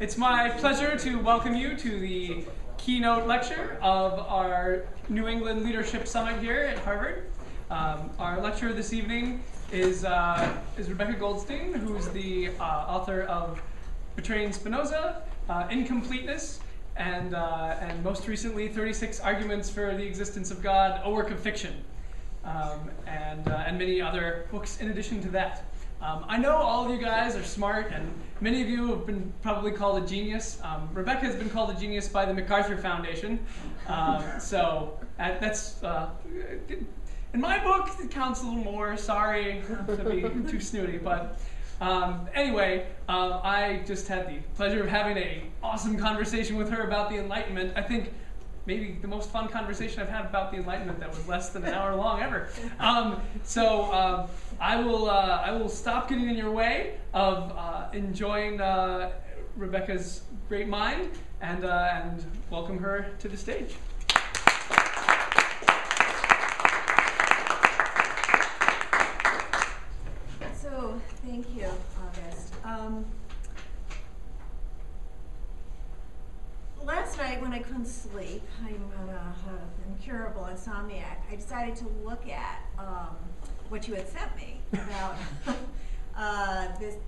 It's my pleasure to welcome you to the keynote lecture of our New England Leadership Summit here at Harvard. Our lecturer this evening is Rebecca Goldstein, who's the author of Betraying Spinoza, Incompleteness, and most recently 36 Arguments for the Existence of God, a work of fiction, and many other books in addition to that. I know all of you guys are smart, and many of you have been probably called a genius. Rebecca has been called a genius by the MacArthur Foundation. So that's, in my book, it counts a little more. Sorry to be too snooty, but anyway, I just had the pleasure of having an awesome conversation with her about the Enlightenment. I think maybe the most fun conversation I've had about the Enlightenment that was less than an hour long ever. So I will stop getting in your way of enjoying Rebecca's great mind and welcome her to the stage. So thank you, August. Last night when I couldn't sleep, I'm an incurable insomniac, I decided to look at what you had sent me about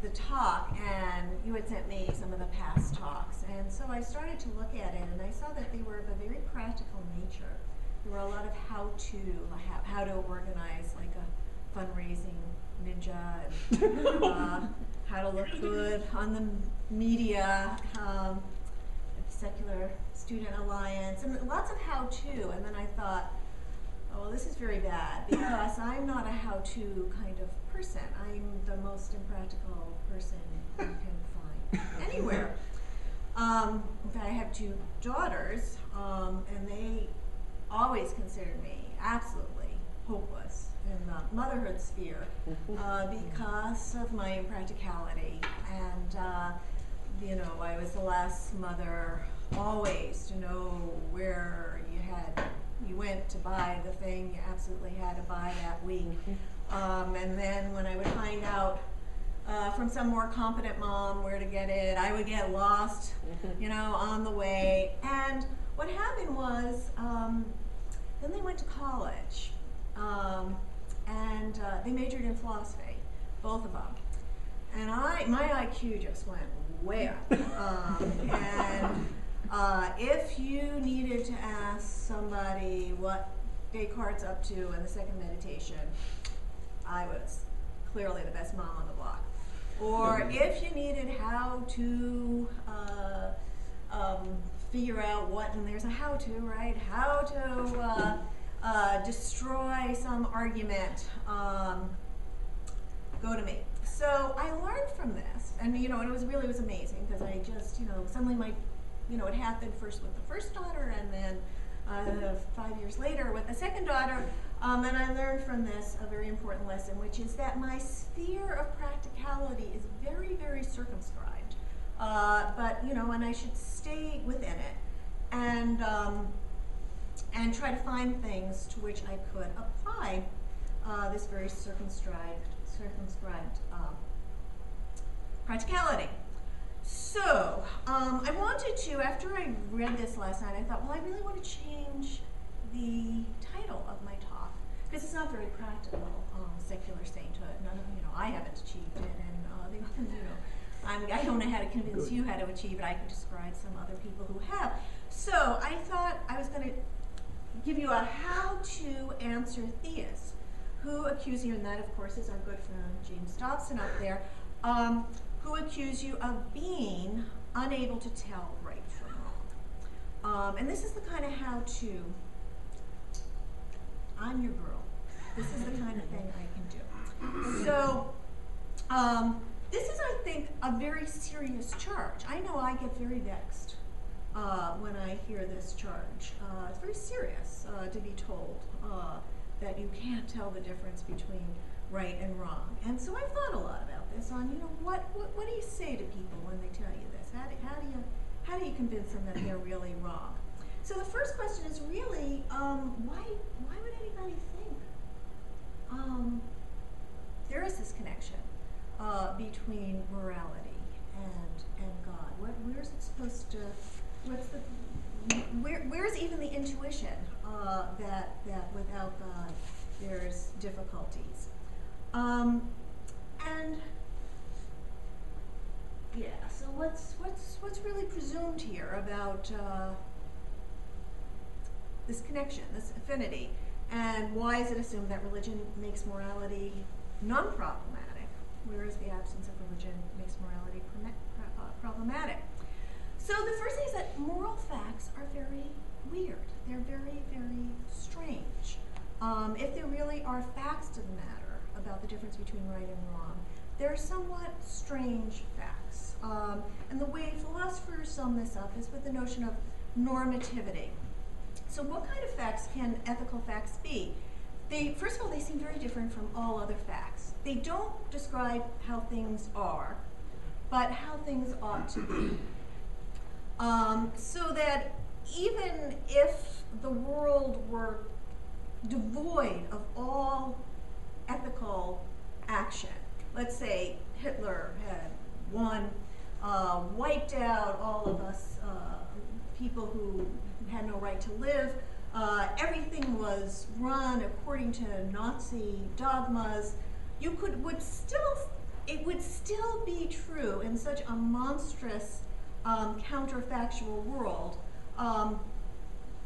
the talk, and you had sent me some of the past talks. And so I started to look at it, and I saw that they were of a very practical nature. There were a lot of how to organize like a fundraising ninja, and how to look good on the media, Secular Student Alliance, and lots of how-to. And then I thought, oh, well, this is very bad, because I'm not a how-to kind of person. I'm the most impractical person you can find anywhere. In fact, I have two daughters, and they always considered me absolutely hopeless in the motherhood sphere because of my impracticality. And I was the last mother always to know where you went to buy the thing you absolutely had to buy that week. And then when I would find out from some more competent mom where to get it, I would get lost, on the way. And what happened was, then they went to college, and they majored in philosophy, both of them. And my IQ just went way up. And if you needed to ask somebody what Descartes' up to in the second meditation, I was clearly the best mom on the block. Or if you needed how to figure out what, and there's a how-to, right? How to destroy some argument, go to me. So I learned from this, and and it was amazing, because I just suddenly it happened first with the first daughter, and then 5 years later with the second daughter, and I learned from this a very important lesson, which is that my sphere of practicality is very, very circumscribed, but and I should stay within it, and try to find things to which I could apply this very circumscribed practicality. So I wanted to, after I read this last night, I thought, well, I really want to change the title of my talk, because it's not very practical, secular sainthood. None of, I haven't achieved it, and I don't know how to convince you how to achieve it. I can describe some other people who have. So I thought I was going to give you a how-to answer theists who accuse you, and that, of course, is our good friend James Dobson up there, who accuse you of being unable to tell right from wrong. And this is the kind of how-to. I'm your girl. This is the kind of thing I can do. So this is, I think, a very serious charge. I know I get very vexed when I hear this charge. It's very serious to be told that you can't tell the difference between right and wrong. And so I've thought a lot about this on, what do you say to people when they tell you this? How do you convince them that they're really wrong? So the first question is really, why would anybody think there is this connection between morality and God? Where's recognition that without God there's difficulties. And yeah, so what's really presumed here about this connection, this affinity, and why is it assumed that religion makes morality non-problematic, whereas the absence of religion makes morality problematic? So the first thing is that moral facts are very weird. They're very, very strange. If there really are facts to the matter about the difference between right and wrong, they're somewhat strange facts. And the way philosophers sum this up is with the notion of normativity. So what kind of facts can ethical facts be? First of all, they seem very different from all other facts. They don't describe how things are, but how things ought to be. So that even if the world were devoid of all ethical action, let's say Hitler had won, wiped out all of us people who had no right to live, everything was run according to Nazi dogmas, it would still be true in such a monstrous counterfactual world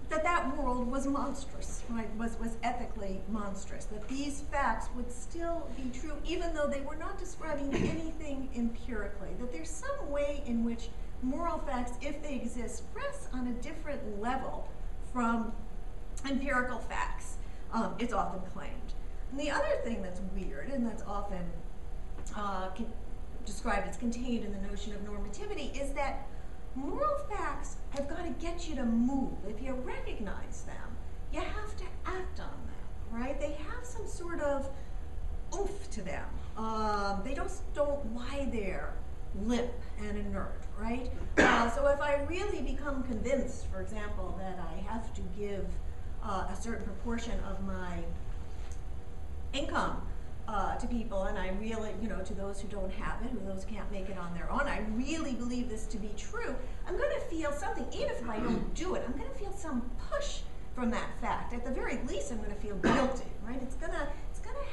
that world was monstrous, right? Was ethically monstrous. That these facts would still be true, even though they were not describing anything empirically. That there's some way in which moral facts, if they exist, rest on a different level from empirical facts. It's often claimed. And the other thing that's weird, and that's often described as contained in the notion of normativity, is that moral facts have got to get you to move. If you recognize them, you have to act on them, right? They have some sort of oomph to them. They don't lie there limp and inert, right? So if I really become convinced, for example, that I have to give a certain proportion of my income to people, and I really, to those who don't have it, who those can't make it on their own, I really believe this to be true, I'm going to feel something, even if I don't do it, I'm going to feel some push from that fact. At the very least, I'm going to feel guilty, right? It's going to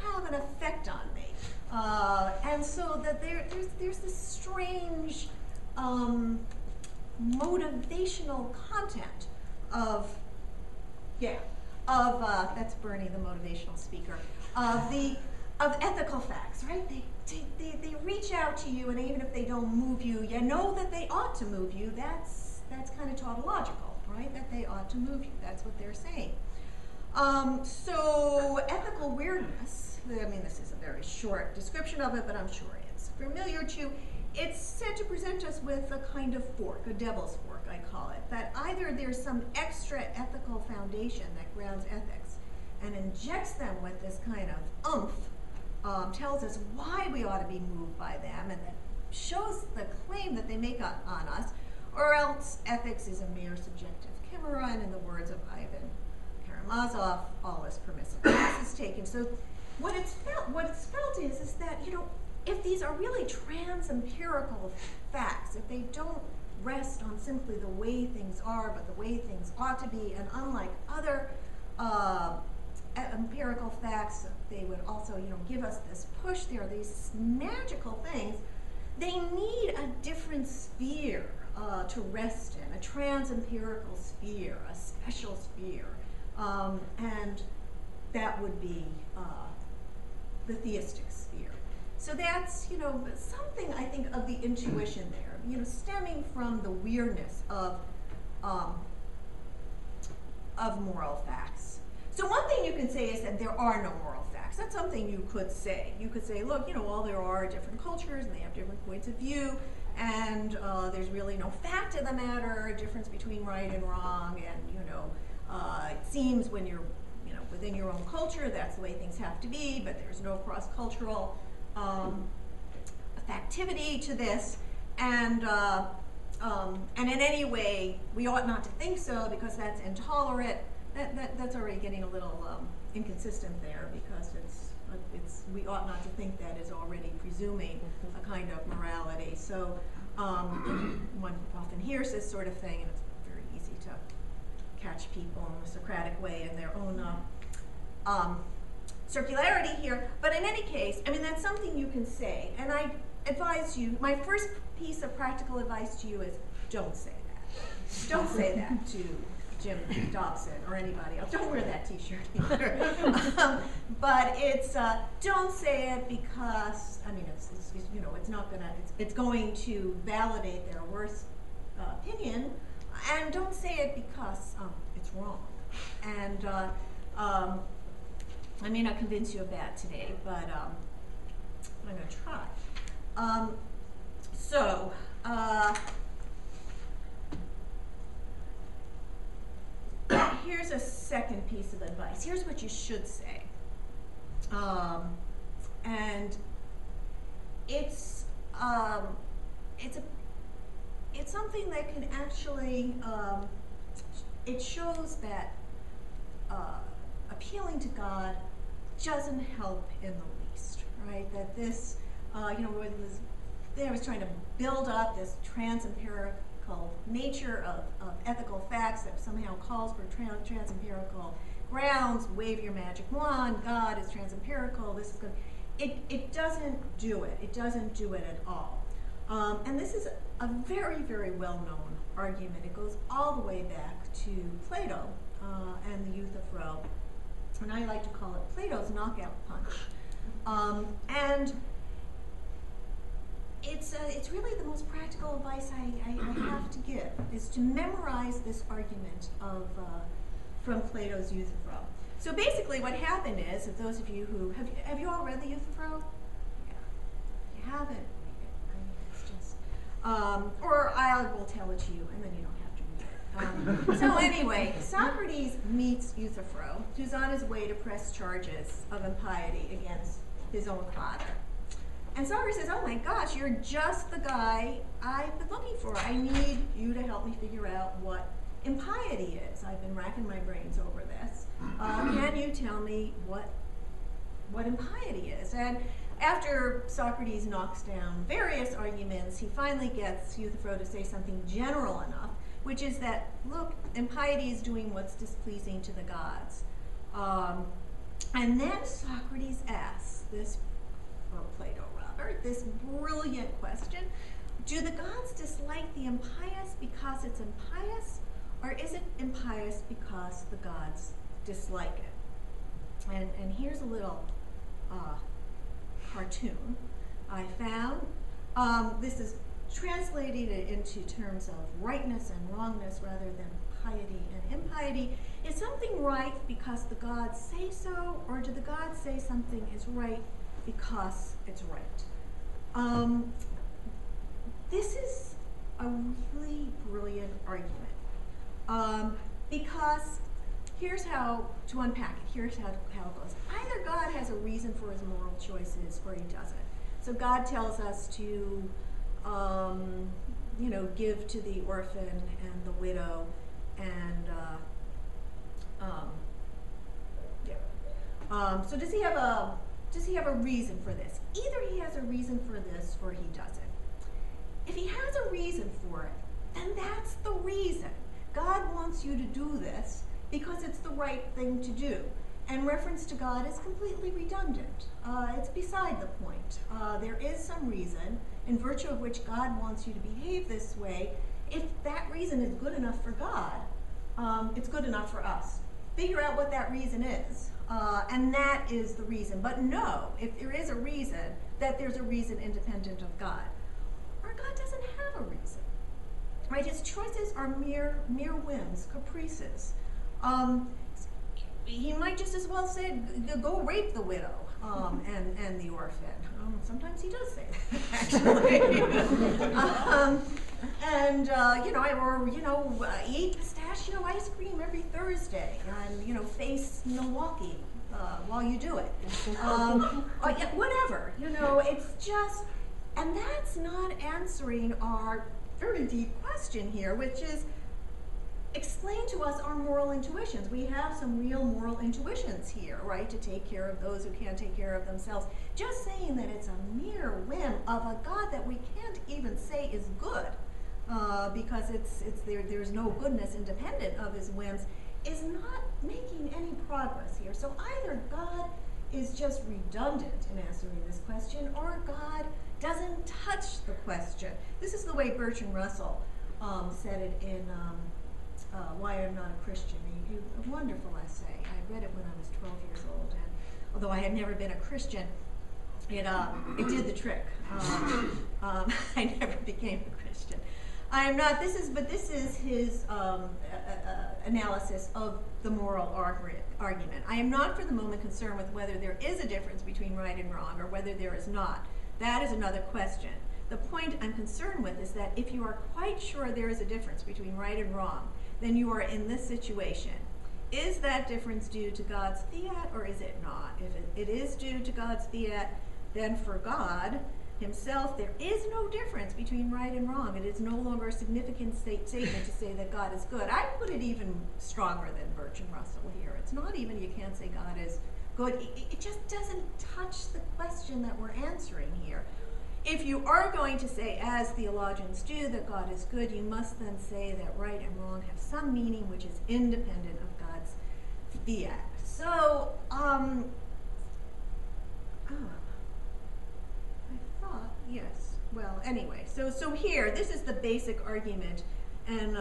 have an effect on me. And so that there's this strange motivational content of that's Bernie, the motivational speaker, of ethical facts, right? They reach out to you, and even if they don't move you, you know that they ought to move you. That's kind of tautological, right? That they ought to move you. That's what they're saying. So ethical weirdness, this is a very short description of it, but I'm sure it's familiar to you. It's said to present us with a kind of fork, a devil's fork, I call it, that either there's some extra ethical foundation that grounds ethics and injects them with this kind of oomph, tells us why we ought to be moved by them, and that shows the claim that they make on us, or else ethics is a mere subjective chimera, and in the words of Ivan Karamazov, all is permissible. This is taken. So what it's felt is that, if these are really trans-empirical facts, if they don't rest on simply the way things are, but the way things ought to be, and unlike other empirical facts, they would also, give us this push. There are these magical things. They need a different sphere to rest in, a trans-empirical sphere, a special sphere, and that would be the theistic sphere. So that's, something, I think, of the intuition there, stemming from the weirdness of moral facts. So one thing you can say is that there are no moral facts. That's something you could say. You could say, look, all there are different cultures, and they have different points of view, and there's really no fact to the matter, a difference between right and wrong, and, it seems when you're, within your own culture, that's the way things have to be, but there's no cross-cultural affectivity to this, and in any way, we ought not to think so because that's intolerant. That's already getting a little inconsistent there, because we ought not to think that is already presuming a kind of morality. So one often hears this sort of thing, and it's very easy to catch people in a Socratic way in their own circularity here. But in any case, I mean, that's something you can say. And I advise you, my first piece of practical advice to you is don't say that. Don't say that to Jim Dobson or anybody else. Don't wear that t-shirt either. But it's, don't say it because, I mean, it's you know, it's not gonna, it's going to validate their worst opinion. And don't say it because it's wrong. And I may not convince you of that today, but I'm going to try. Here's a second piece of advice. Here's what you should say. And it's something that can actually, it shows that appealing to God doesn't help in the least, right? That this, you know, I was trying to build up this trans-empirical nature of ethical facts that somehow calls for trans-empirical grounds. Wave your magic wand. God is trans-empirical. This is good. It doesn't do it. It doesn't do it at all. And this is a very, very well-known argument. It goes all the way back to Plato and the Euthyphro, and I like to call it Plato's knockout punch. And it's really the most practical advice I have to give, is to memorize this argument of from Plato's Euthyphro. So basically what happened is, if those of you who, have you all read the Euthyphro? Yeah. If you haven't, read it. I mean, it's just, or I will tell it to you, and then you don't have to read it. So anyway, Socrates meets Euthyphro, who's on his way to press charges of impiety against his own father. And Socrates says, oh my gosh, you're just the guy I've been looking for. I need you to help me figure out what impiety is. I've been racking my brains over this. Can you tell me what impiety is? And after Socrates knocks down various arguments, he finally gets Euthyphro to say something general enough, which is that, look, impiety is doing what's displeasing to the gods. And then Socrates asks this, or Plato rather, this brilliant question: do the gods dislike the impious because it's impious, or is it impious because the gods dislike it? And here's a little cartoon I found. This is translating it into terms of rightness and wrongness rather than piety and impiety. Is something right because the gods say so, or do the gods say something is right because it's right? This is a really brilliant argument, because here's how to unpack it. Here's how it goes. Either God has a reason for his moral choices, or he doesn't. So God tells us to, you know, give to the orphan and the widow, and so does he have a reason for this? Either he has a reason for this, or he doesn't. If he has a reason for it, then that's the reason. God wants you to do this because it's the right thing to do. And reference to God is completely redundant. It's beside the point. There is some reason in virtue of which God wants you to behave this way. If that reason is good enough for God, it's good enough for us. Figure out what that reason is. And that is the reason. But know, if there is a reason, that there's a reason independent of God. Or God doesn't have a reason. Right? His choices are mere whims, caprices. He might just as well say, go rape the widow and the orphan. Sometimes he does say that, actually. Eat pistachio ice cream every Thursday, and face Milwaukee while you do it. Whatever. It's just, and that's not answering our very deep question here, which is, explain to us our moral intuitions. We have some real moral intuitions here, right? To take care of those who can't take care of themselves. Just saying that it's a mere whim of a God that we can't even say is good, because there's no goodness independent of his whims, is not making any progress here. So either God is just redundant in answering this question, or God doesn't touch the question. This is the way Bertrand Russell said it in Why I'm Not a Christian. A wonderful essay. I read it when I was 12 years old, and although I had never been a Christian, it did the trick. I never became a Christian. I am not. This is his analysis of the moral argument. I am not for the moment concerned with whether there is a difference between right and wrong, or whether there is not. That is another question. The point I'm concerned with is that if you are quite sure there is a difference between right and wrong, then you are in this situation. Is that difference due to God's fiat, or is it not? If it is due to God's fiat, then for God himself, there is no difference between right and wrong. It is no longer a significant statement to say that God is good. I put it even stronger than Bertrand Russell here. It's not even you can't say God is good. It just doesn't touch the question that we're answering here. If you are going to say, as theologians do, that God is good, you must then say that right and wrong have some meaning which is independent of God's fiat. So, yes. Well, anyway, so here, this is the basic argument, and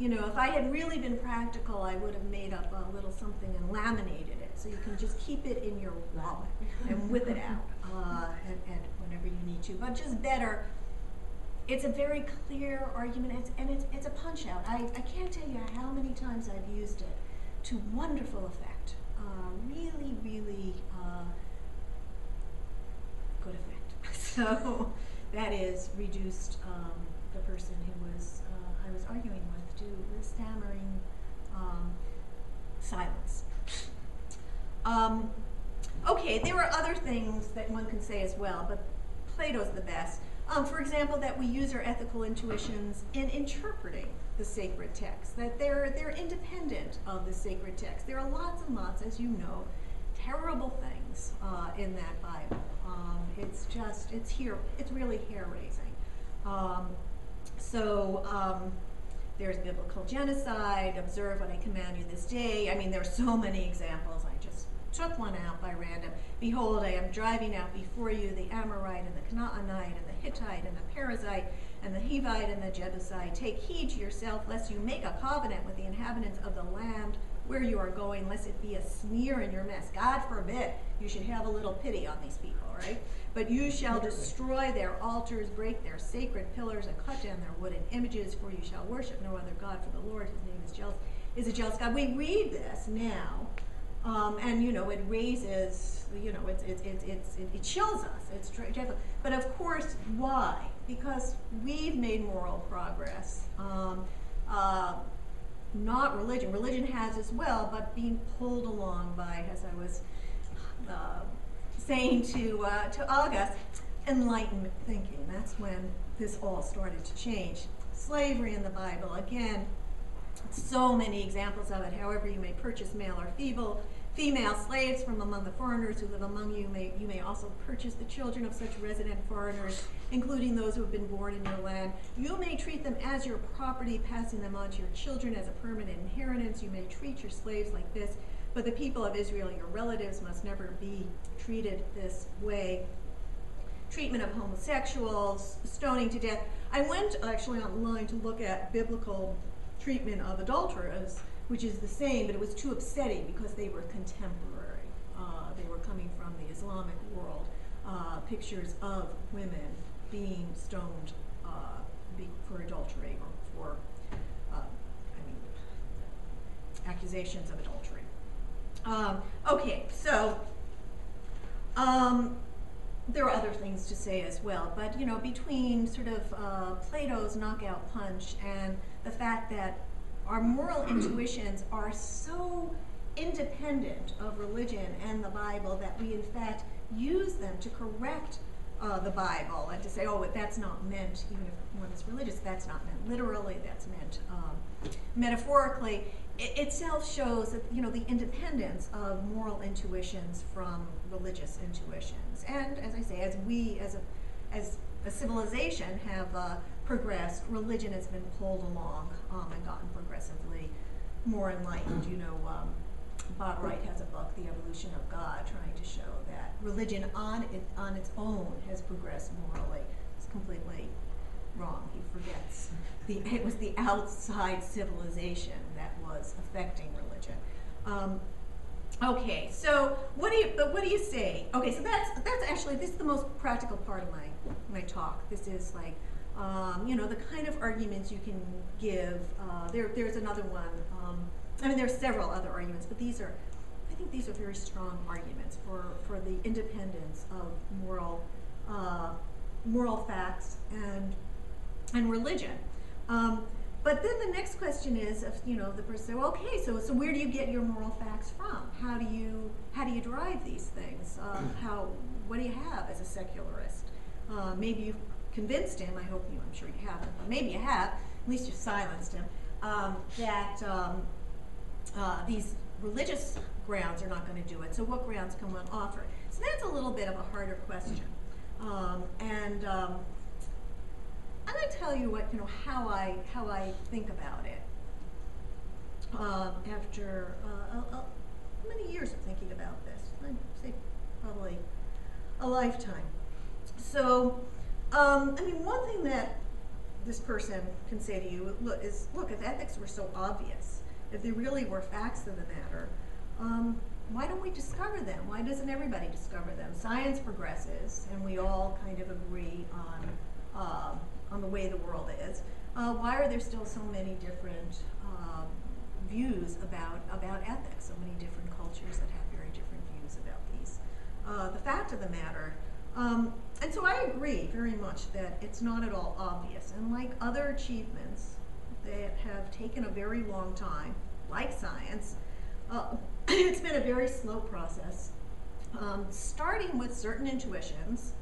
if I had really been practical, I would have made up a little something and laminated it, so you can just keep it in your wallet and whip it out and whenever you need to. But just better, it's a very clear argument, and it's a punch out. I can't tell you how many times I've used it to wonderful effect. Really, really good effect. So that is reduced the person who I was arguing with to the stammering silence. Okay, there are other things that one can say as well, but Plato's the best. For example, that we use our ethical intuitions in interpreting the sacred text, that they're independent of the sacred text. There are lots and lots, as you know, terrible things in that Bible. It's really hair-raising. There's biblical genocide, observe what I command you this day. I mean, there's so many examples. I just took one out by random. Behold, I am driving out before you the Amorite and the Canaanite and the Hittite and the Perizzite and the Hivite and the Jebusite. Take heed to yourself, lest you make a covenant with the inhabitants of the land where you are going, lest it be a sneer in your midst. God forbid you should have a little pity on these people, right? But you shall destroy their altars, break their sacred pillars, and cut down their wooden images, for you shall worship no other God, for the Lord, his name is a jealous God. We read this now, and it raises, it chills us. It's dreadful. But of course, why? Because we've made moral progress. Not religion. Religion has as well, but being pulled along by, as I was saying to August, Enlightenment thinking. That's when this all started to change. Slavery in the Bible, again, so many examples of it. However, you may purchase male or female slaves from among the foreigners who live among you. You may also purchase the children of such resident foreigners, including those who have been born in your land. You may treat them as your property, passing them on to your children as a permanent inheritance. You may treat your slaves like this, but the people of Israel, your relatives, must never be treated this way. Treatment of homosexuals, stoning to death. I went actually online to look at biblical treatment of adulterers, which is the same, but it was too upsetting because they were contemporary. They were coming from the Islamic world. Pictures of women being stoned for adultery or for, accusations of adultery. Okay, so there are other things to say as well, but between sort of Plato's knockout punch and the fact that our moral intuitions are so independent of religion and the Bible that we in fact use them to correct the Bible and to say, oh, that's not meant, even if one is religious, that's not meant literally, that's meant metaphorically. It itself shows that the independence of moral intuitions from religious intuitions. And as I say, as we as a civilization have progressed, religion has been pulled along and gotten progressively more enlightened. You know, Bob Wright has a book, The Evolution of God, trying to show that religion on its own has progressed morally. It's completely wrong. He forgets it was the outside civilization that was affecting religion. Okay, so what do you say? Okay, so that's actually, this is the most practical part of my talk. This is like, you know, the kind of arguments you can give. There's another one. I mean, there's several other arguments, but I think these are very strong arguments for the independence of moral facts and religion. But then the next question is, if, you know, the person says, well, okay, so where do you get your moral facts from? How do you derive these things? What do you have as a secularist? Maybe you've convinced him. I'm sure you haven't, but maybe you have. At least you've silenced him. That these religious grounds are not going to do it. So what grounds can one offer? So that's a little bit of a harder question. I'm going to tell you what, you know, how I think about it after many years of thinking about this. I'd say probably a lifetime. So, I mean, one thing that this person can say to you is, look, if ethics were so obvious, if there really were facts of the matter, why don't we discover them? Why doesn't everybody discover them? Science progresses, and we all kind of agree on the way the world is. Why are there still so many different views about ethics? So many different cultures that have very different views about these. The fact of the matter. And so I agree very much that it's not at all obvious. And like other achievements that have taken a very long time, like science, it's been a very slow process, starting with certain intuitions.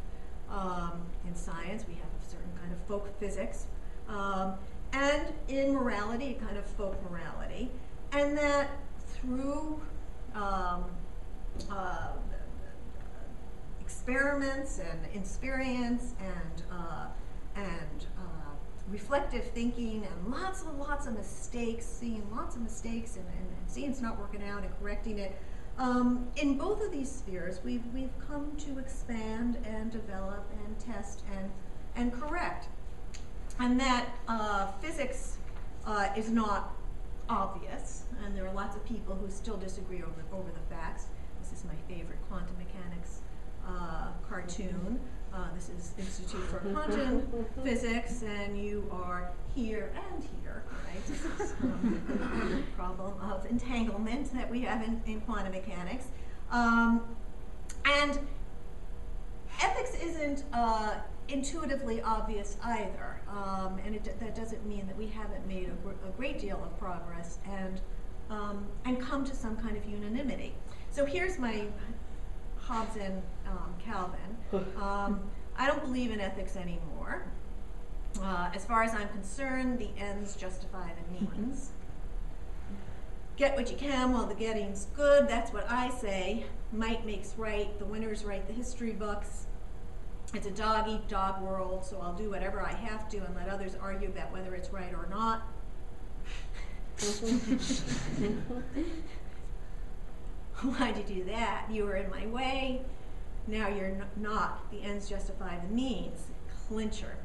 In science, we have a certain kind of folk physics, and in morality, a kind of folk morality, and that through experiments and experience and reflective thinking and lots of mistakes, seeing lots of mistakes and seeing it's not working out and correcting it. In both of these spheres, we've come to expand and develop and test and correct. And that physics is not obvious, and there are lots of people who still disagree over the facts. This is my favorite quantum mechanics cartoon. This is Institute for Quantum Physics, and you are here and here, right? This is the problem of entanglement that we have in quantum mechanics. And ethics isn't intuitively obvious either, and that doesn't mean that we haven't made a great deal of progress and come to some kind of unanimity. So here's my Hobbes and Calvin. I don't believe in ethics anymore. As far as I'm concerned, the ends justify the means. Get what you can while the getting's good. That's what I say. Might makes right. The winners write the history books. It's a dog-eat-dog world, so I'll do whatever I have to and let others argue about whether it's right or not. Why'd you do that? You were in my way. Now you're not. The ends justify the means. Clincher.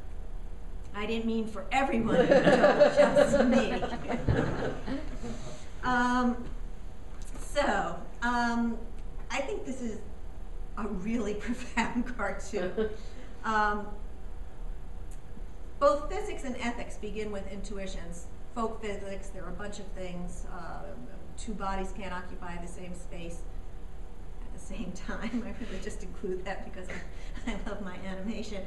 I didn't mean for everyone, just me. I think this is a really profound cartoon. Both physics and ethics begin with intuitions. Folk physics, there are a bunch of things. Two bodies can't occupy the same space at the same time. I really just include that because I love my animation.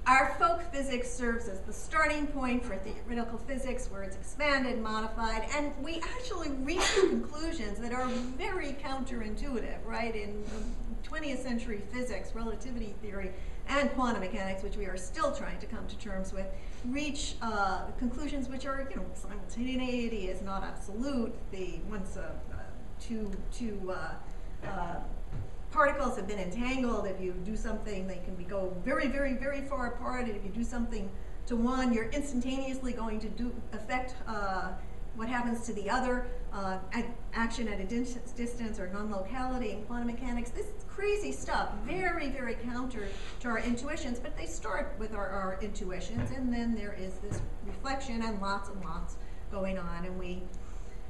Our folk physics serves as the starting point for theoretical physics, where it's expanded, modified, and we actually reach conclusions that are very counterintuitive, right? In 20th century physics, relativity theory, and quantum mechanics, which we are still trying to come to terms with, reach conclusions which are, you know, simultaneity is not absolute. Once two particles have been entangled, if you do something, they can go very, very, very far apart, and if you do something to one, you're instantaneously going to affect what happens to the other, action at a distance or non-locality in quantum mechanics. This is crazy stuff, very, very counter to our intuitions, but they start with our intuitions, and then there is this reflection and lots going on, and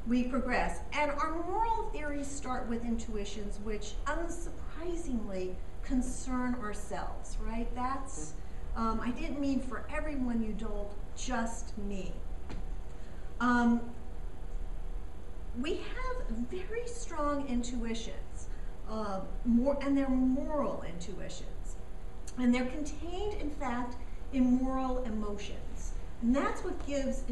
we progress. And our moral theories start with intuitions, which unsurprisingly concern ourselves, right? That's, I didn't mean for everyone, you don't, just me. We have very strong intuitions, and they're moral intuitions. And they're contained, in fact, in moral emotions. And that's what gives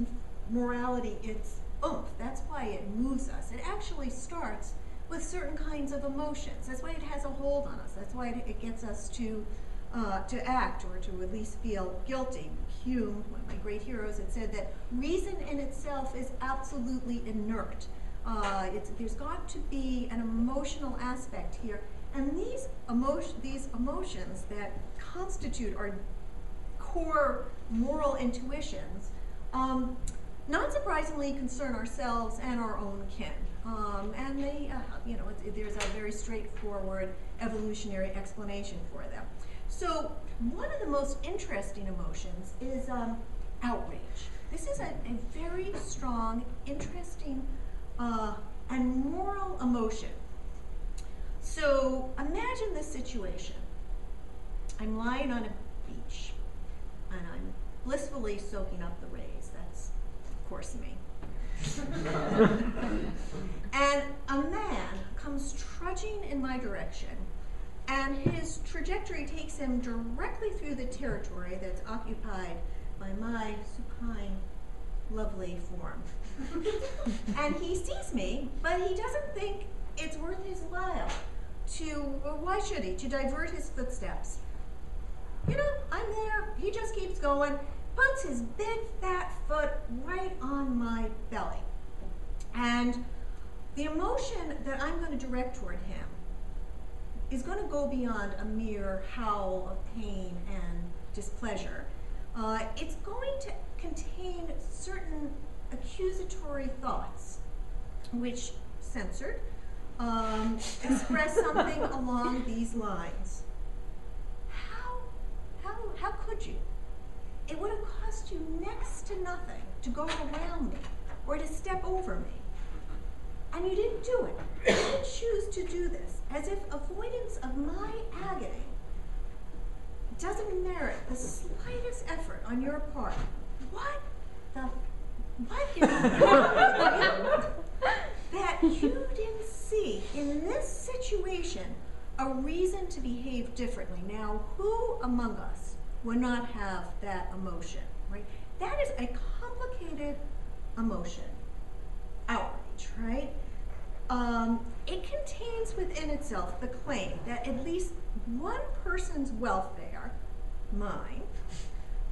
morality its oomph. That's why it moves us. It actually starts with certain kinds of emotions. That's why it has a hold on us. That's why it gets us to act, or to at least feel guilty. Hume, one of my great heroes, had said that reason in itself is absolutely inert. There's got to be an emotional aspect here, and these emotions that constitute our core moral intuitions, not surprisingly, concern ourselves and our own kin. And they, there's a very straightforward evolutionary explanation for them. So one of the most interesting emotions is outrage. This is a very strong, interesting, and moral emotion. So imagine this situation. I'm lying on a beach, and I'm blissfully soaking up the rays. That's, of course, me. And a man comes trudging in my direction, and his trajectory takes him directly through the territory that's occupied by my supine, lovely form. And he sees me, but he doesn't think it's worth his while why should he, to divert his footsteps. You know, I'm there, he just keeps going, puts his big fat foot right on my belly. And the emotion that I'm going to direct toward him is going to go beyond a mere howl of pain and displeasure. It's going to contain certain accusatory thoughts, which, censored, express something along these lines. How could you? It would have cost you next to nothing to go around me or to step over me. And you didn't do it. You didn't choose to do this, as if avoidance of my agony doesn't merit the slightest effort on your part. What is that you didn't see in this situation a reason to behave differently? Now, who among us would not have that emotion, right? That is a complicated emotion, outrage, right? It contains within itself the claim that at least one person's welfare, mine,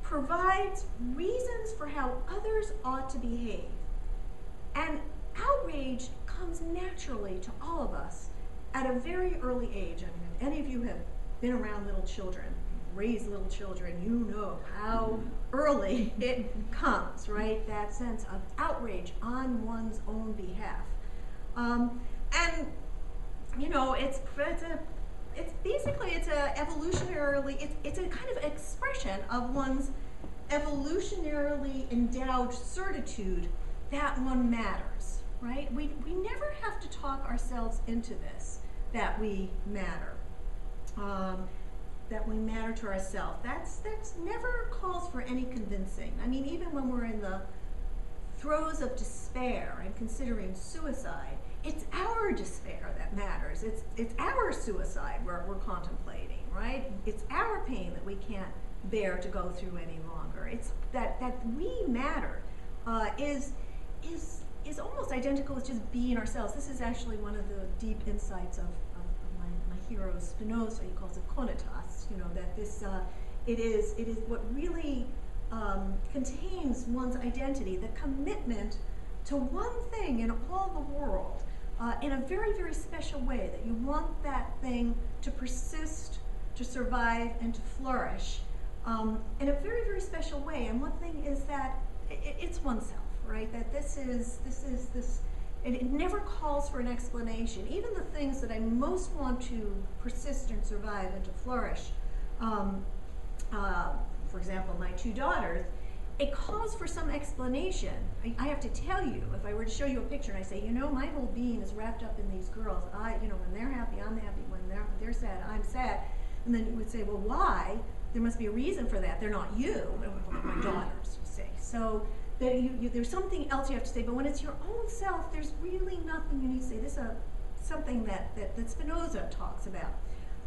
provides reasons for how others ought to behave. And outrage comes naturally to all of us at a very early age. I mean, if any of you have been around little children, raised little children, you know how early it comes, right? That sense of outrage on one's own behalf. And, you know, it's basically a evolutionarily, it's a kind of expression of one's evolutionarily endowed certitude that one matters, right? We never have to talk ourselves into this, that we matter, to ourselves. That's never calls for any convincing. I mean, even when we're in the throes of despair and considering suicide, it's our despair that matters. It's our suicide we're contemplating, right? It's our pain that we can't bear to go through any longer. It's that we matter is almost identical as just being ourselves. This is actually one of the deep insights of my hero Spinoza. He calls it conatas. You know, that this it is what really contains one's identity, the commitment to one thing in all the world in a very, very special way, that you want that thing to persist, to survive, and to flourish in a very, very special way. And one thing is that it's oneself, right? That this, it never calls for an explanation. Even the things that I most want to persist and survive and to flourish, for example, my two daughters, it calls for some explanation. I have to tell you, if I were to show you a picture and I say, you know, my whole being is wrapped up in these girls. You know, when they're happy, I'm happy. When they're sad, I'm sad. And then you would say, well, why? There must be a reason for that. They're not you. My daughters, you say. So there's something else you have to say. But when it's your own self, there's really nothing you need to say. This is something that Spinoza talks about.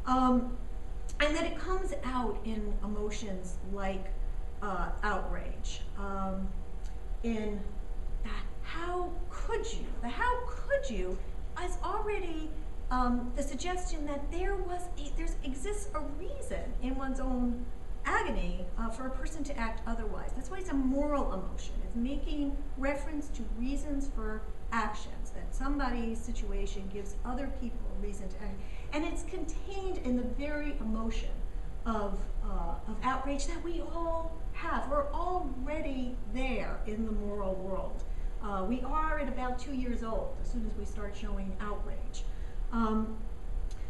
And that it comes out in emotions like outrage, in how could you? The how could you is already the suggestion that there exists a reason in one's own agony for a person to act otherwise. That's why it's a moral emotion. It's making reference to reasons for actions, that somebody's situation gives other people a reason to act. And it's contained in the very emotion of outrage that we all have. We're already there in the moral world. We are at about 2 years old as soon as we start showing outrage.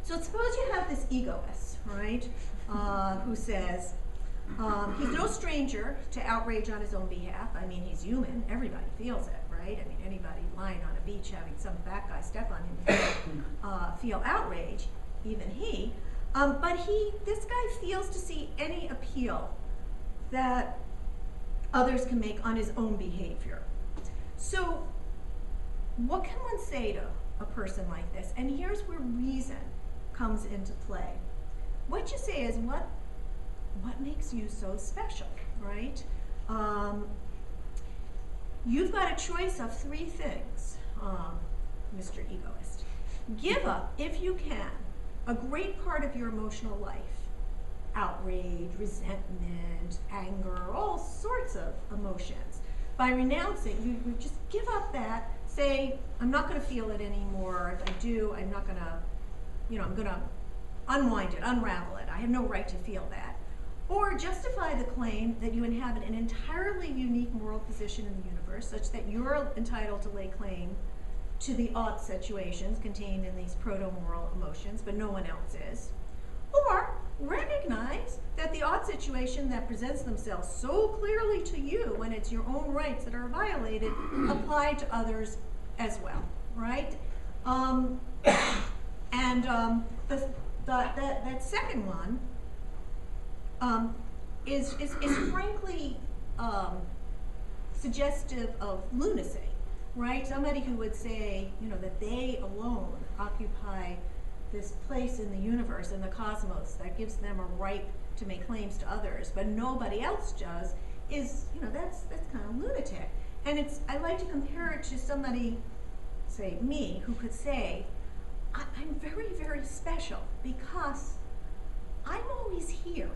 So suppose you have this egoist, right, who says he's no stranger to outrage on his own behalf. I mean, he's human. Everybody feels it, right? I mean, anybody lying on a beach having some fat guy step on him feel outrage, even he. But this guy feels to see any appeal that others can make on his own behavior. So what can one say to a person like this? And here's where reason comes into play. What you say is, what makes you so special, right? You've got a choice of 3 things, Mr. Egoist. Give up, if you can, a great part of your emotional life. Outrage, resentment, anger, all sorts of emotions. By renouncing, you just give up that, say, I'm not going to feel it anymore. If I do, I'm not going to, I'm going to unwind it, unravel it. I have no right to feel that. Or justify the claim that you inhabit an entirely unique moral position in the universe, such that you're entitled to lay claim to the ought situations contained in these proto-moral emotions, but no one else is. Or recognize that the ought situation that presents themselves so clearly to you when it's your own rights that are violated apply to others as well, right? That second one is frankly suggestive of lunacy, right? Somebody who would say, that they alone occupy this place in the universe, in the cosmos, that gives them a right to make claims to others, but nobody else does, is, that's kind of lunatic. And I like to compare it to somebody, say me, who could say, I'm very, very special because I'm always here.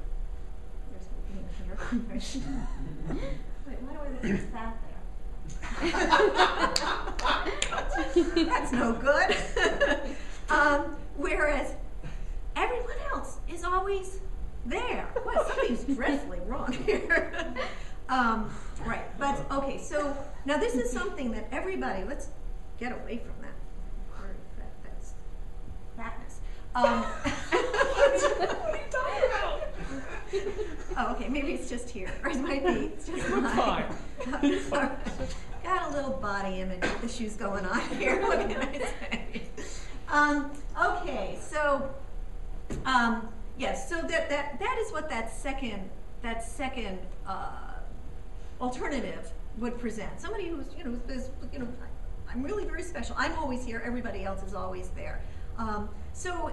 There's no being here. Wait, why do I think it's fat there? That's no good. Whereas everyone else is always there. Well, something's dreadfully wrong here. Right, but okay, so now this is something that everybody, let's get away from that. That's fatness. What are you talking about? Oh, okay, maybe it's just here, or it might be, it's just mine. Got a little body image issues going on here, what can I say? Okay, so yes, so that is what that second alternative would present. Somebody who's I'm really very special. I'm always here. Everybody else is always there. So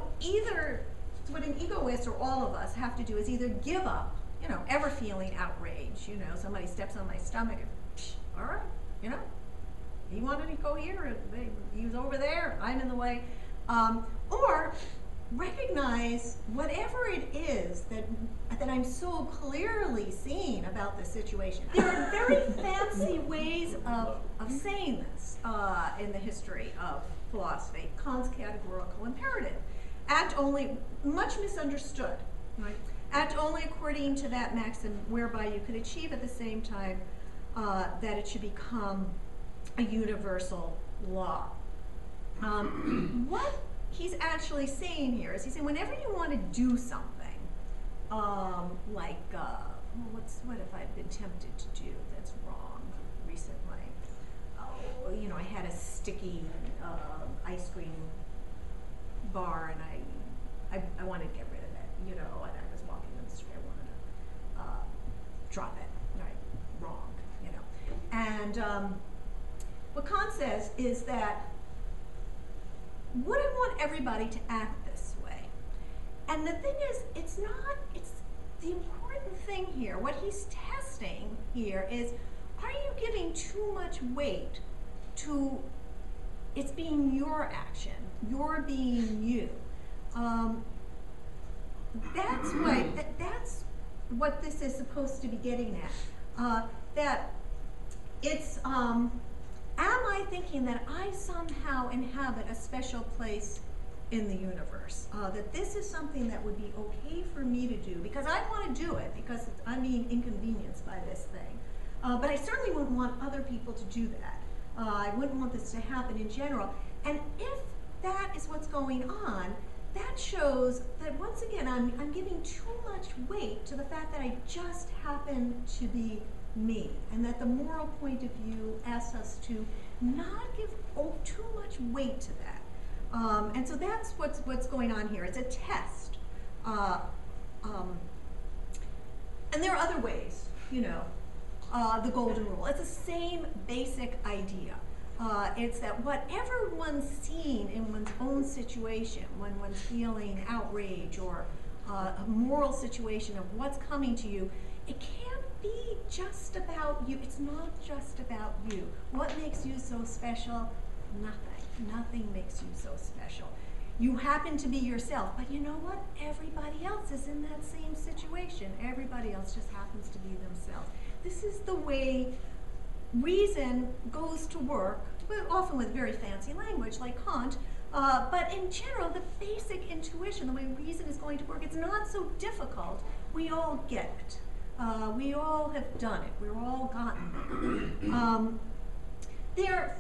what an egoist or all of us have to do is either give up, ever feeling outrage. Somebody steps on my stomach and all right, he wanted to go here, and he was over there. I'm in the way. Or recognize whatever it is that I'm so clearly seeing about the situation. There are very fancy ways of saying this in the history of philosophy. Kant's categorical imperative. Act only, much misunderstood. Right? act only according to that maxim whereby you could achieve at the same time that it should become a universal law. What he's actually saying here is he's saying whenever you want to do something, what have I been tempted to do that's wrong recently? Oh, you know, I had a sticky ice cream bar and I wanted to get rid of it, you know, and I was walking down the street, I wanted to drop it, right, wrong, you know. And what Kant says is that would I want everybody to act this way? And the thing is, it's the important thing here, what he's testing here is, are you giving too much weight to it's being your action, your being you? That's what this is supposed to be getting at. That it's, am I thinking that I somehow inhabit a special place in the universe? That this is something that would be okay for me to do because I want to do it, because I'm being inconvenienced by this thing. But I certainly wouldn't want other people to do that. I wouldn't want this to happen in general. And if that is what's going on, that shows that once again I'm giving too much weight to the fact that I just happen to be me, and that the moral point of view asks us to not give too much weight to that. And so that's what's going on here. It's a test. And there are other ways, you know, the golden rule. It's the same basic idea. It's that whatever one's seeing in one's own situation, when one's feeling outrage or a moral situation of what's coming to you, it can't be just about you. It's not just about you. What makes you so special? Nothing. Nothing makes you so special. You happen to be yourself, but you know what? Everybody else is in that same situation. Everybody else just happens to be themselves. This is the way reason goes to work, often with very fancy language like Kant, but in general, the basic intuition, the way reason is going to work, it's not so difficult. We all get it. We all have done it. We're all gotten there.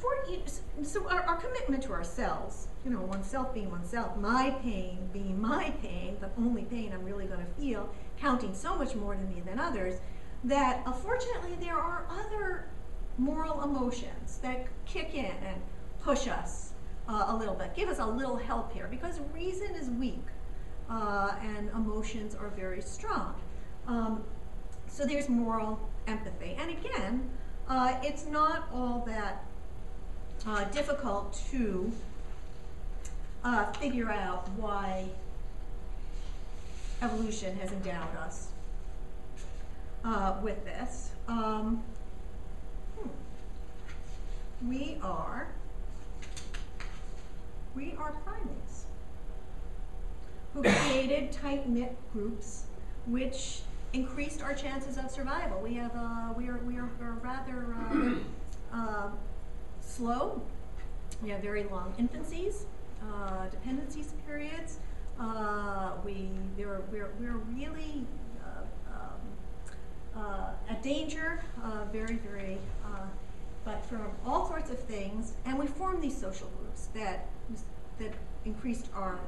So our commitment to ourselves, you know, oneself being oneself, my pain being my pain, the only pain I'm really going to feel, counting so much more to me than others, that unfortunately there are other moral emotions that kick in and push us a little bit, give us a little help here, because reason is weak and emotions are very strong. So there's moral empathy. And again, it's not all that difficult to figure out why evolution has endowed us with this. We are primates who created tight-knit groups which increased our chances of survival. We are rather slow. We have very long infancies, dependency periods. We're really at danger, very, but from all sorts of things, and we formed these social groups that increased our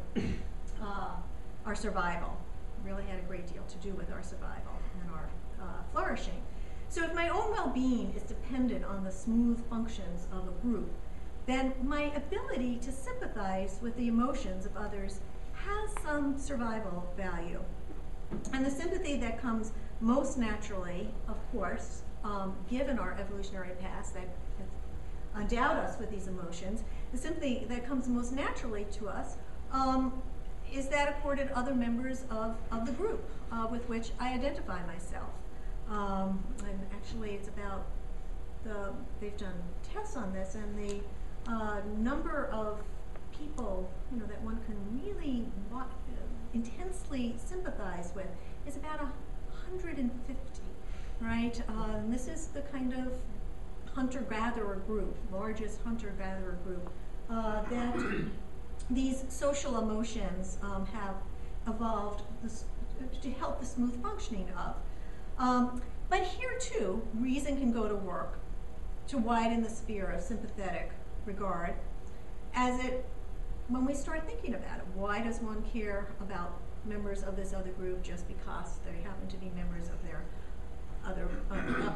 survival. Really had a great deal to do with our survival and our flourishing. So if my own well-being is dependent on the smooth functions of a group, then my ability to sympathize with the emotions of others has some survival value. And the sympathy that comes most naturally, of course, given our evolutionary past that has endowed us with these emotions, the sympathy that comes most naturally to us is that accorded other members of the group with which I identify myself. And actually it's about they've done tests on this, and the number of people, you know, that one can really intensely sympathize with is about 150, right? And this is the kind of hunter-gatherer group, largest hunter-gatherer group, that these social emotions have evolved to help the smooth functioning of. But here too, reason can go to work to widen the sphere of sympathetic regard when we start thinking about it. Why does one care about members of this other group just because they happen to be members of their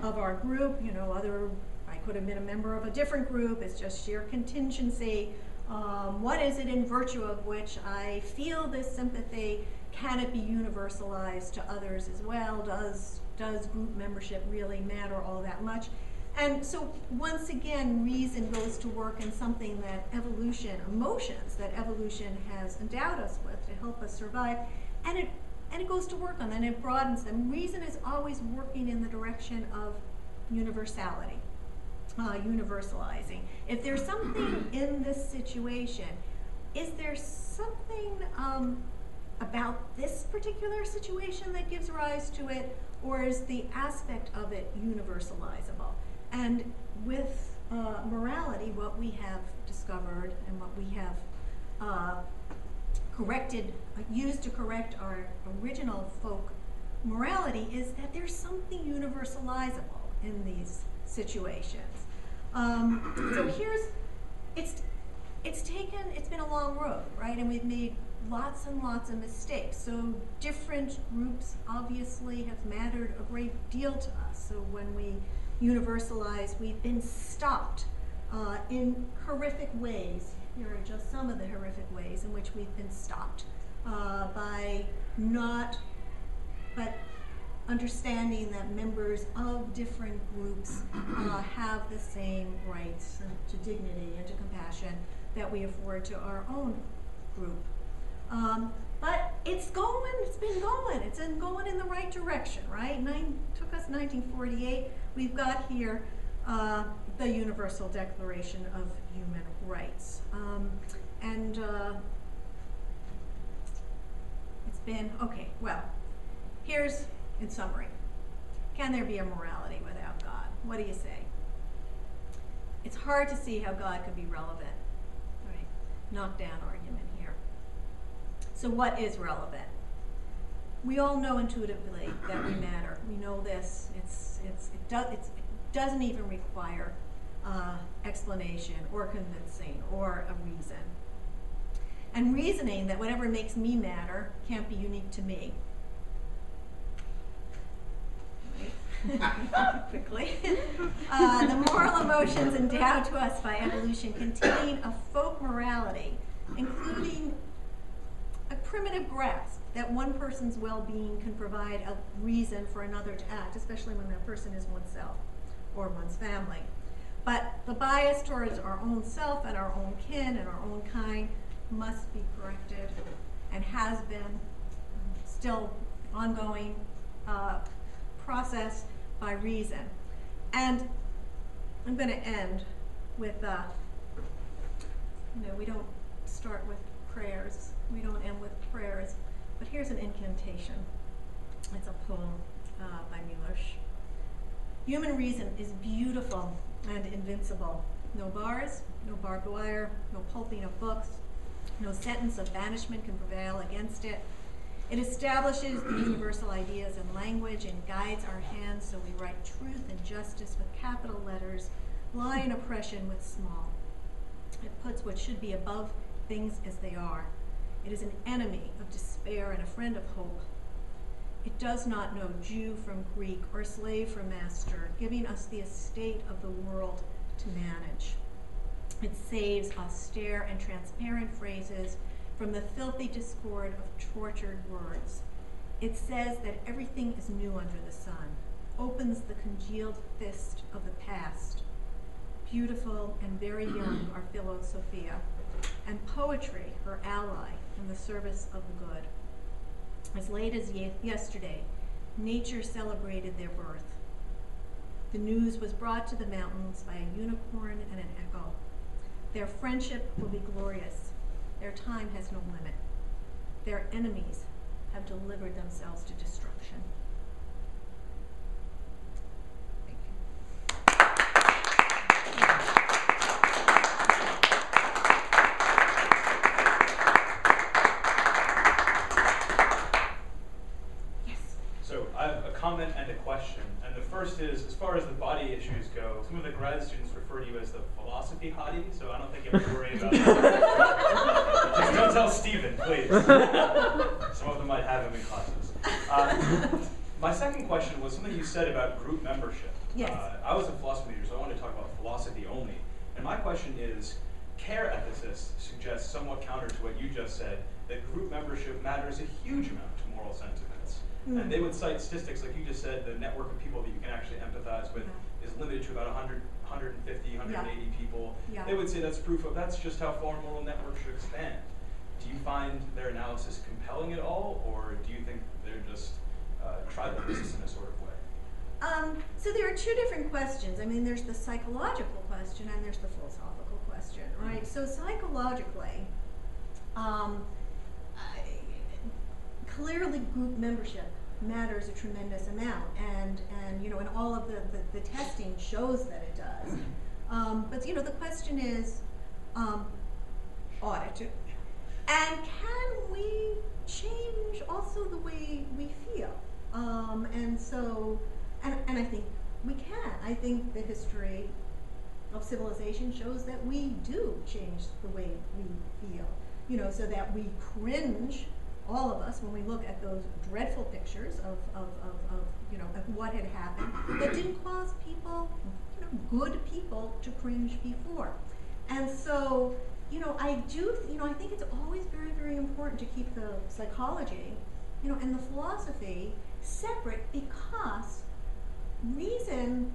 of our group? I could have been a member of a different group. It's just sheer contingency. What is it in virtue of which I feel this sympathy? Can it be universalized to others as well? Does group membership really matter all that much? And so once again, reason goes to work in something that emotions that evolution has endowed us with to help us survive. And it goes to work on them, and it broadens them. Reason is always working in the direction of universality, universalizing. If there's something in this situation, is there something about this particular situation that gives rise to it, or is the aspect of it universalizable? And with morality, what we have discovered and what we have used to correct our original folk morality is that there's something universalizable in these situations. So it's been a long road, right? And we've made lots and lots of mistakes. So different groups obviously have mattered a great deal to us. So when we universalize, we've been stopped in horrific ways. Here are just some of the horrific ways in which we've been stopped by not understanding that members of different groups have the same rights to dignity and to compassion that we afford to our own group. But it's been going in the right direction, right? Took us 1948. We've got here the Universal Declaration of Human Rights. It's been, okay, well, here's, in summary, can there be a morality without God? What do you say? It's hard to see how God could be relevant, right? Knockdown argument here. So what is relevant? We all know intuitively that we matter. We know this. It doesn't even require explanation or convincing or a reason. And reasoning that whatever makes me matter can't be unique to me. Quickly. The moral emotions endowed to us by evolution contain a folk morality, including a primitive grasp that one person's well-being can provide a reason for another to act, especially when that person is oneself or one's family. But the bias towards our own self and our own kin and our own kind must be corrected, and has been still ongoing process by reason. And I'm going to end with, we don't start with prayers. We don't end with prayers. But here's an incantation. It's a poem by Milosz. Human reason is beautiful and invincible. No bars, no barbed wire, no pulping of books, no sentence of banishment can prevail against it. It establishes the universal ideas in language and guides our hands so we write truth and justice with capital letters, lie and oppression with small. It puts what should be above things as they are. It is an enemy of despair and a friend of hope. It does not know Jew from Greek or slave from master, giving us the estate of the world to manage. It saves austere and transparent phrases from the filthy discord of tortured words. It says that everything is new under the sun, opens the congealed fist of the past. Beautiful and very young are philosophia, and poetry her ally in the service of the good. As late as yesterday, nature celebrated their birth. The news was brought to the mountains by a unicorn and an echo. Their friendship will be glorious. Their time has no limit. Their enemies have delivered themselves to destruction. Thank you. and a question. And the first is, as far as the body issues go, some of the grad students refer to you as the philosophy hottie, so I don't think you have to worry about that. Just don't tell Stephen, please. Some of them might have him in classes. My second question was something you said about group membership. Yes. I was a philosophy major, so I wanted to talk about philosophy only. And my question is, care ethicists suggest, somewhat counter to what you just said, that group membership matters a huge amount to moral sentiments. Mm. And they would cite statistics, like you just said, the network of people that you can actually empathize with is limited to about 100, 150, 180 people. Yeah. They would say that's proof of, that's just how far moral networks should expand. Do you find their analysis compelling at all, or do you think they're just tribalists in a sort of way? So there are two different questions. I mean, there's the psychological question and there's the philosophical question, right? So psychologically, clearly group membership matters a tremendous amount, and you know, and all of the testing shows that it does. But you know, the question is, ought it? And can we change also the way we feel? And so, and I think we can. I think the history of civilization shows that we do change the way we feel. You know, so that we cringe, all of us, when we look at those dreadful pictures of you know, of what had happened that didn't cause people, you know, good people to cringe before. And so, you know, I think it's always very, very important to keep the psychology, you know, and the philosophy separate, because reason,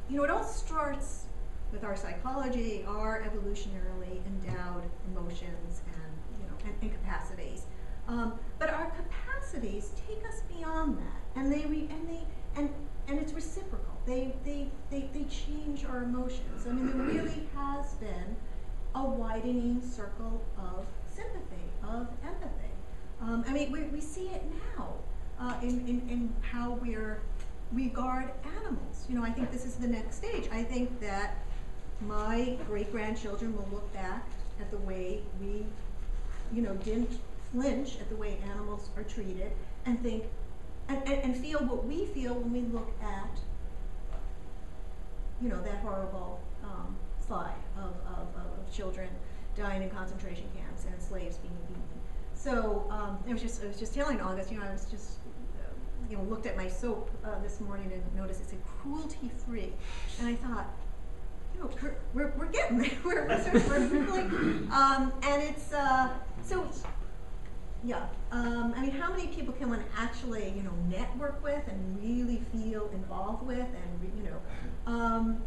you know, it all starts with our psychology, our evolutionarily endowed emotions and, you know, and capacities. But our capacities take us beyond that, and and it's reciprocal. They change our emotions. I mean, there really has been a widening circle of sympathy, of empathy. I mean, we see it now in how we regard animals. You know, I think this is the next stage. I think that my great-grandchildren will look back at the way we, you know, didn't flinch at the way animals are treated, and think, and feel what we feel when we look at, you know, that horrible slide of children dying in concentration camps and slaves being beaten. So I was just telling August, you know, I was just you know, looked at my soap this morning and noticed it said cruelty-free, and I thought, you know, we're getting there. We're really, and it's so. Yeah, I mean, how many people can one actually, you know, network with and really feel involved with, and you know,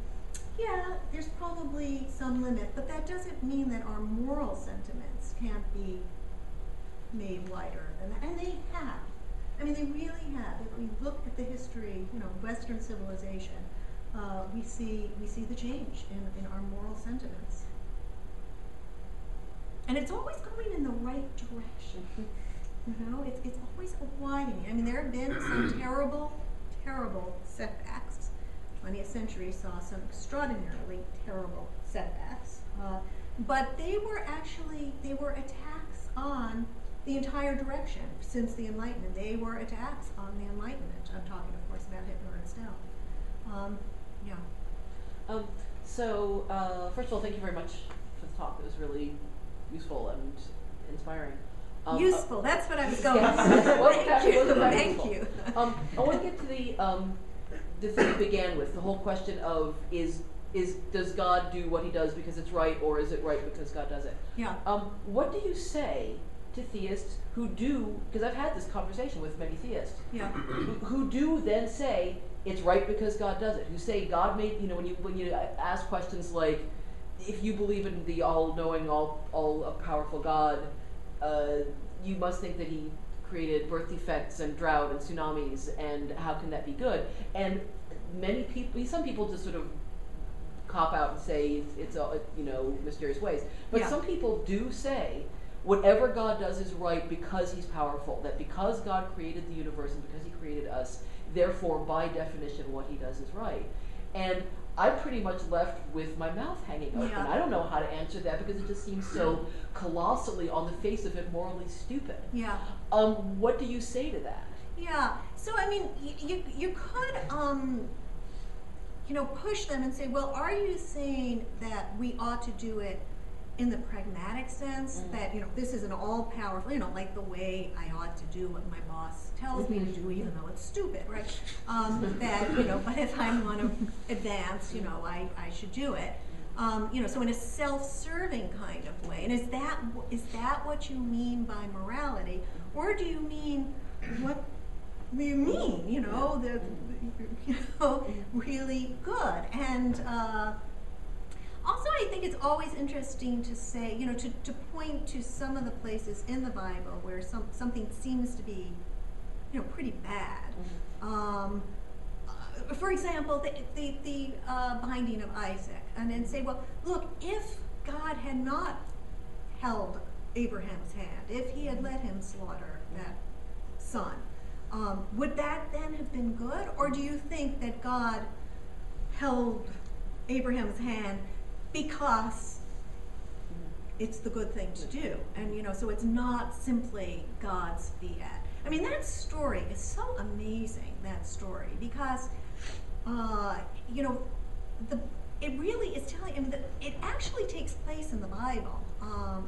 yeah, there's probably some limit, but that doesn't mean that our moral sentiments can't be made wider than that, and they have. I mean, they really have. If we look at the history, you know, Western civilization, we see the change in our moral sentiments. And it's always going in the right direction. You know, it's always a widening. I mean, there have been some terrible, terrible setbacks. 20th century saw some extraordinarily terrible setbacks. But they were attacks on the entire direction since the Enlightenment. They were attacks on the Enlightenment. I'm talking, of course, about Hitler and Stalin. Yeah. So, first of all, thank you very much for the talk. It was really useful and inspiring. Useful, that's what I was going yes. for. Thank you. I want to get to the thing you began with, the whole question of does God do what he does because it's right, or is it right because God does it? Yeah. What do you say to theists who do, because I've had this conversation with many theists, yeah. who do then say it's right because God does it, who say God made, you know, when you ask questions like, if you believe in the all-knowing, all-powerful God, you must think that he created birth defects and drought and tsunamis, and how can that be good? And many people, some people just sort of cop out and say it's all, you know, mysterious ways. But yeah. Some people do say whatever God does is right because he's powerful, that because God created the universe and because he created us, therefore, by definition, what he does is right. And I'm pretty much left with my mouth hanging open. Yeah. I don't know how to answer that because it just seems so colossally, on the face of it, morally stupid. Yeah. What do you say to that? Yeah. So I mean, you could push them and say, well, are you saying that we ought to do it in the pragmatic sense, that this is an all-powerful, like the way I ought to do what my boss tells me to do, even though it's stupid, right? That but if I want to advance, I should do it. So in a self-serving kind of way. And is that what you mean by morality, or do you mean what you mean? Really good. And also, I think it's always interesting to say, to point to some of the places in the Bible where something seems to be, pretty bad. For example, the binding of Isaac, and then say, well, look, if God had not held Abraham's hand, if he had let him slaughter that son, would that then have been good? Or do you think that God held Abraham's hand because it's the good thing to do? And so it's not simply God's fiat. I mean, that story is so amazing, that story, because it really is telling. I mean, it actually takes place in the Bible,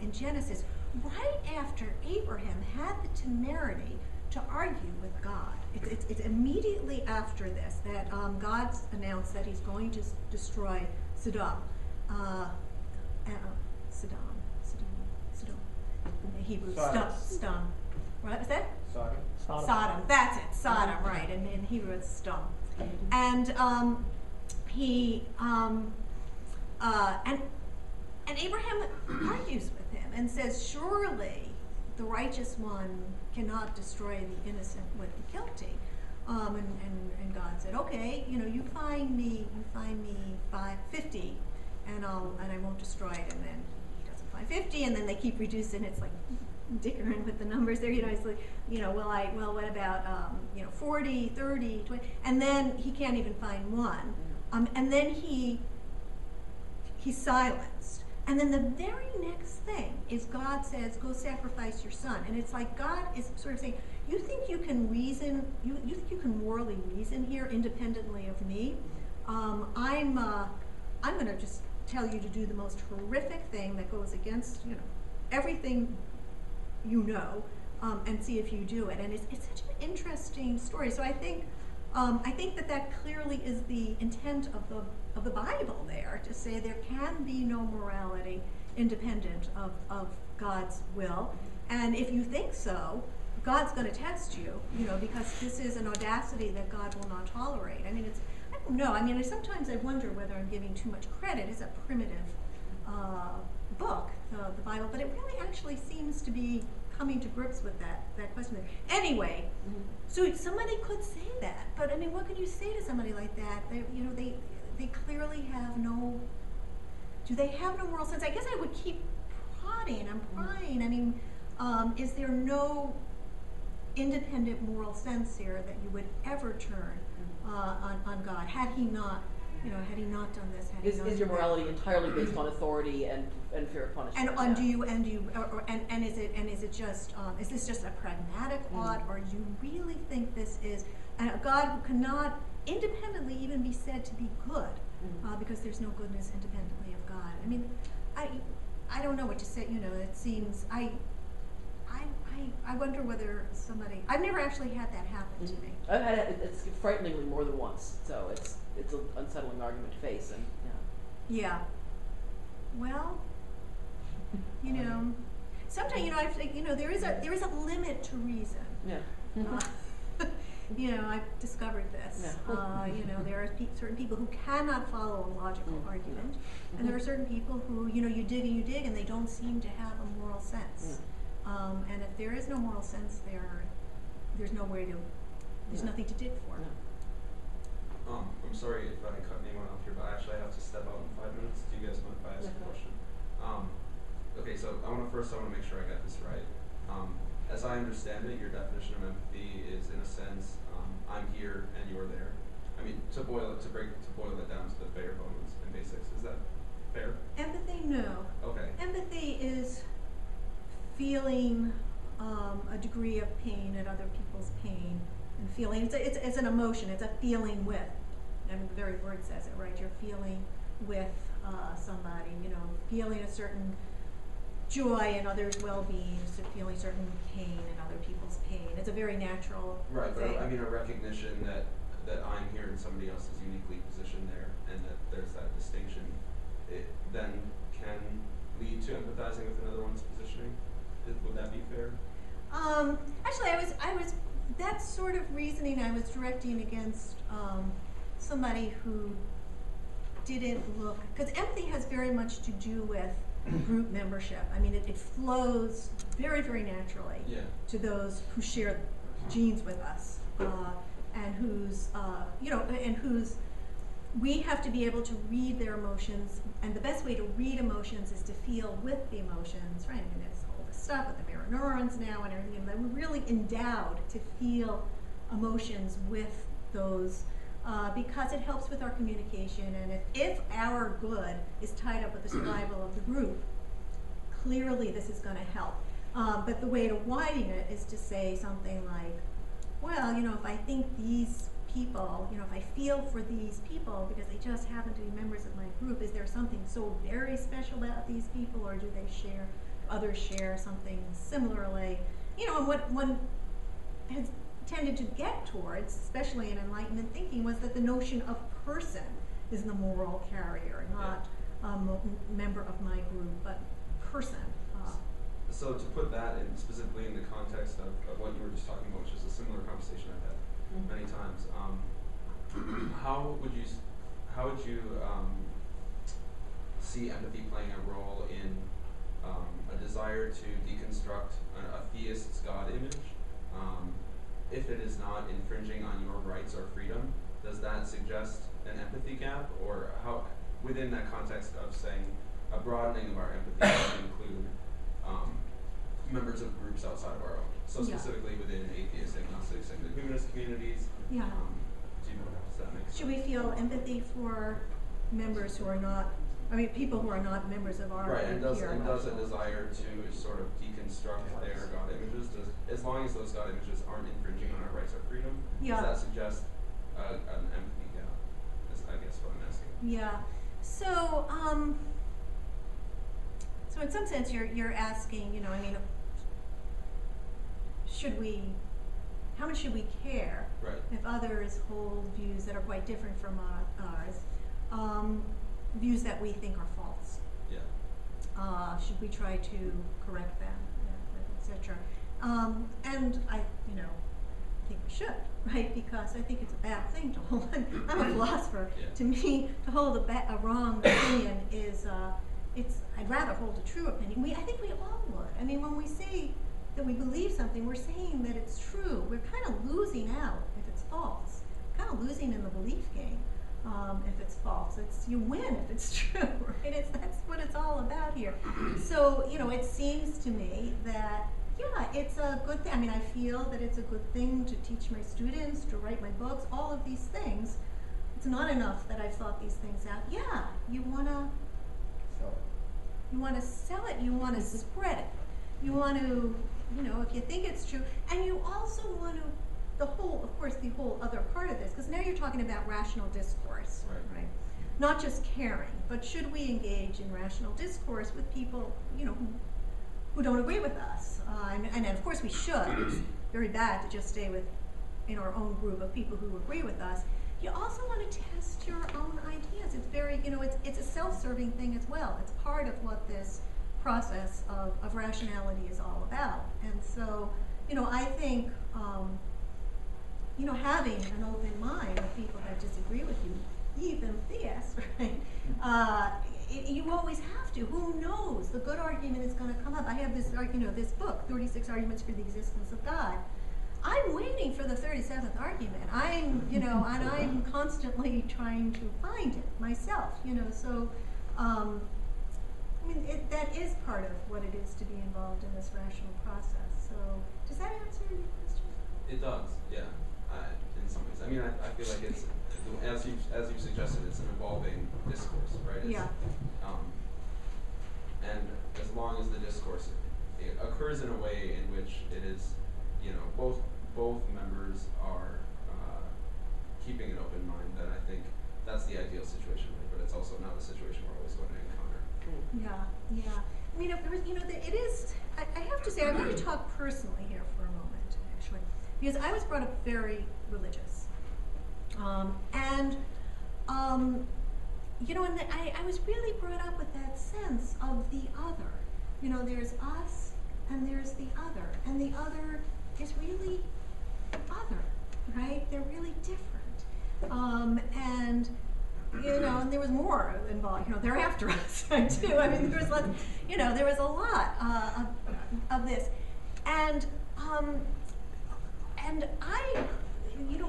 in Genesis, right after Abraham had the temerity to argue with God. It's immediately after this that God's announced that he's going to destroy Sodom. In Hebrew, Sodom. What was that? Sodom. That's it. Sodom, right? And in Hebrew, it's Sodom. And and Abraham argues with him and says, surely the righteous one cannot destroy the innocent with the guilty. And God said, okay, you find me 50, and I won't destroy it. And then he doesn't find 50, and then they keep reducing. It's like dickering with the numbers there. It's like, what about 40, 30, 20, and then he can't even find one. And then he's silenced. And then the very next thing is God says, go sacrifice your son. And it's like God is sort of saying, you think you can reason, you think you can morally reason here independently of me? I'm going to just tell you to do the most horrific thing that goes against, everything and see if you do it. And it's such an interesting story. So I think that clearly is the intent of the Bible there, to say there can be no morality independent of God's will. And if you think so, God's going to test you, because this is an audacity that God will not tolerate. I mean, I don't know. I mean, sometimes I wonder whether I'm giving too much credit. It's a primitive book, the Bible, but it really actually seems to be coming to grips with that question. Anyway, so somebody could say that, but I mean, what could you say to somebody like that? They clearly have no. Do they have no moral sense? I guess I would keep prodding and prying. I mean, is there no independent moral sense here that you would ever turn on God? Had he not done this? Is your morality entirely based on authority and fear of punishment? And is this just a pragmatic ought, or do you really think this is a God who cannot independently even be said to be good, because there's no goodness independently of God? I mean, I don't know what to say. It seems I wonder whether somebody. I've never actually had that happen to me. I've had it. It's frighteningly more than once. So it's an unsettling argument to face, and yeah. Well, sometimes I think there is a limit to reason. Yeah. I've discovered this. Yeah. There are certain people who cannot follow a logical argument, and there are certain people who, you dig, and they don't seem to have a moral sense. And if there is no moral sense, there's nowhere to, there's nothing to dig for. I'm sorry if I cut anyone off here, but actually I have to step out in 5 minutes. Do you guys mind if I ask a question? Okay, so I want to make sure I get this right. As I understand it, your definition of empathy is, in a sense, I'm here and you're there. I mean, to boil it down to the bare bones and basics. Is that fair? Empathy, no. Okay. Empathy is feeling a degree of pain at other people's pain and feeling. It's an emotion. It's a feeling with. I mean, the very word says it, right? You're feeling with somebody. You know, feeling a certain joy in others' well-being, feeling certain pain in other people's pain. It's a very natural Right, thing. but I mean a recognition that I'm here and somebody else is uniquely positioned there, and that there's that distinction. It then can lead to empathizing with another one's positioning. Would that be fair? Actually, I was that sort of reasoning I was directing against somebody who didn't look, because empathy has very much to do with group membership. I mean, it flows very, very naturally to those who share genes with us, and whose, we have to be able to read their emotions, and the best way to read emotions is to feel with the emotions, right? I mean, there's all this stuff with the mirror neurons now and everything, and we're really endowed to feel emotions with those, because it helps with our communication, and if our good is tied up with the survival of the group, clearly this is going to help. But the way to widen it is to say something like, well, you know, if I think these people, you know, if I feel for these people because they just happen to be members of my group, is there something so very special about these people, or do others share something similarly? You know, and what one has tended to get towards, especially in Enlightenment thinking, was that the notion of person is the moral carrier, not member of my group, but person. So to put that in specifically in the context of what you were just talking about, which is a similar conversation I've had many times, how would you see empathy playing a role in a desire to deconstruct a theist's God image? If it is not infringing on your rights or freedom, does that suggest an empathy gap? Or how, within that context of saying a broadening of our empathy would include members of groups outside of our own? So specifically within atheist, agnostics, and the humanist communities. Yeah. Do you know does that make sense? Should we feel empathy for members who are not, I mean, people who are not members of our right, and does here? A desire to sort of deconstruct their God images, as long as those God images aren't infringing on our rights or freedom, does that suggest an empathy gap? Is I guess what I'm asking. Yeah. So, so in some sense, you're asking, you know, I mean, how much should we care if others hold views that are quite different from ours, views that we think are false? Yeah. Should we try to correct them, etc.? And I think we should, right? Because I think it's a bad thing to hold. I'm a philosopher. To me, to hold a wrong opinion is, I'd rather hold a true opinion. I think we all would. I mean, when we say that we believe something, we're saying that it's true. We're kind of losing out if it's false. Kind of losing in the belief game if it's false. You win if it's true, right? That's what it's all about here. So, you know, it seems to me that, it's a good thing. I mean, I feel that it's a good thing to teach my students, to write my books, all of these things. It's not enough that I've thought these things out. Yeah, you want to sell it, you want to spread it. You want to, if you think it's true, and you also want to, the whole other part of this, because now you're talking about rational discourse, right? Not just caring, but should we engage in rational discourse with people, who don't agree with us? And of course we should. It's very bad to just stay in our own group of people who agree with us. You also want to test your own ideas. It's very, it's a self-serving thing as well. It's part of what this process of rationality is all about. And so, I think, having an open mind with people that disagree with you, even theists, right? You always have to. Who knows? The good argument is going to come up. I have this, this book, 36 Arguments for the Existence of God. I'm waiting for the 37th argument. I'm, and I'm constantly trying to find it myself, so, that is part of what it is to be involved in this rational process. So, does that answer your question? It does, yeah, in some ways. I mean, I feel like it's, as you suggested, it's an evolving discourse, right? And as long as the discourse occurs isn't a way in which it is, both members are keeping an open mind, then I think that's the ideal situation, right? But it's also not a situation we're always going to encounter. Yeah. I mean, it is. I have to say, I'm going to talk personally here for a moment, actually, because I was brought up very religious, and I was really brought up with that sense of the other. There's us, and there's the other, and the other is really other, right? They're really different. And there was more involved. They're after us too. I mean, there was there was a lot of this, and I,